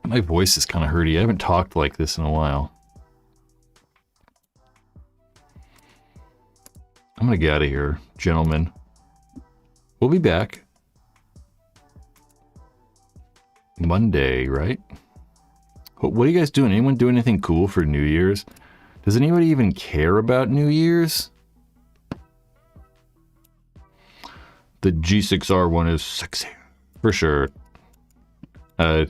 My voice is kind of hurty. I haven't talked like this in a while. I'm gonna get out of here, gentlemen. We'll be back Monday, right? What are you guys doing? Anyone do anything cool for New Year's? Does anybody even care about New Year's? The G6R one is sexy, for sure. We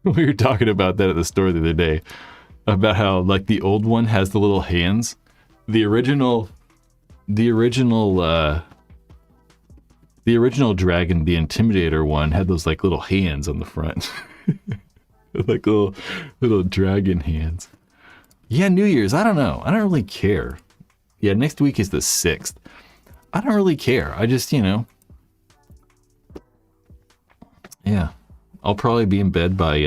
were talking about that at the store the other day, about how like the old one has the little hands. The original Dragon, the Intimidator one, had those like little hands on the front. Like little dragon hands. Yeah, New Year's, I don't know. I don't really care. Yeah, next week is the 6th. I don't really care. I just, you know. Yeah. I'll probably be in bed by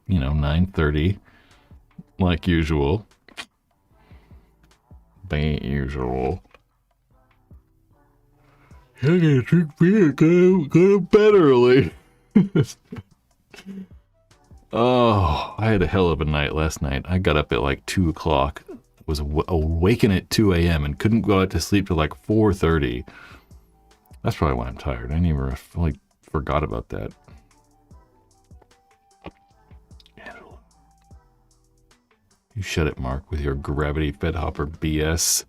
9:30. Like usual. I gotta drink beer, go to bed early. Oh, I had a hell of a night last night. I got up at like 2 o'clock, was awakened at 2 a.m. and couldn't go out to sleep till like 4:30. That's probably why I'm tired. I never like forgot about that. You shut it, Mark, with your gravity fed hopper BS.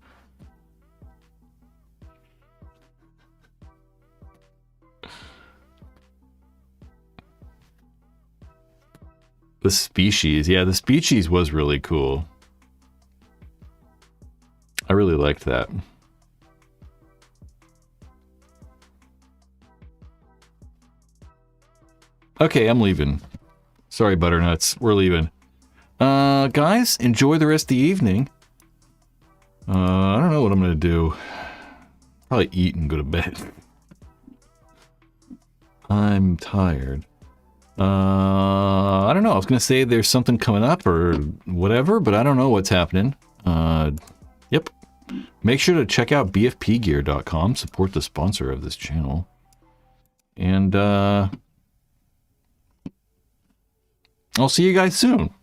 The Species. Yeah, the Species was really cool. I really liked that. Okay, I'm leaving. Sorry, Butternuts. We're leaving. Guys, enjoy the rest of the evening. I don't know what I'm gonna do. Probably eat and go to bed. I'm tired. I don't know. I was going to say there's something coming up or whatever, but I don't know what's happening. Yep. Make sure to check out bfpgear.com. Support the sponsor of this channel. And I'll see you guys soon.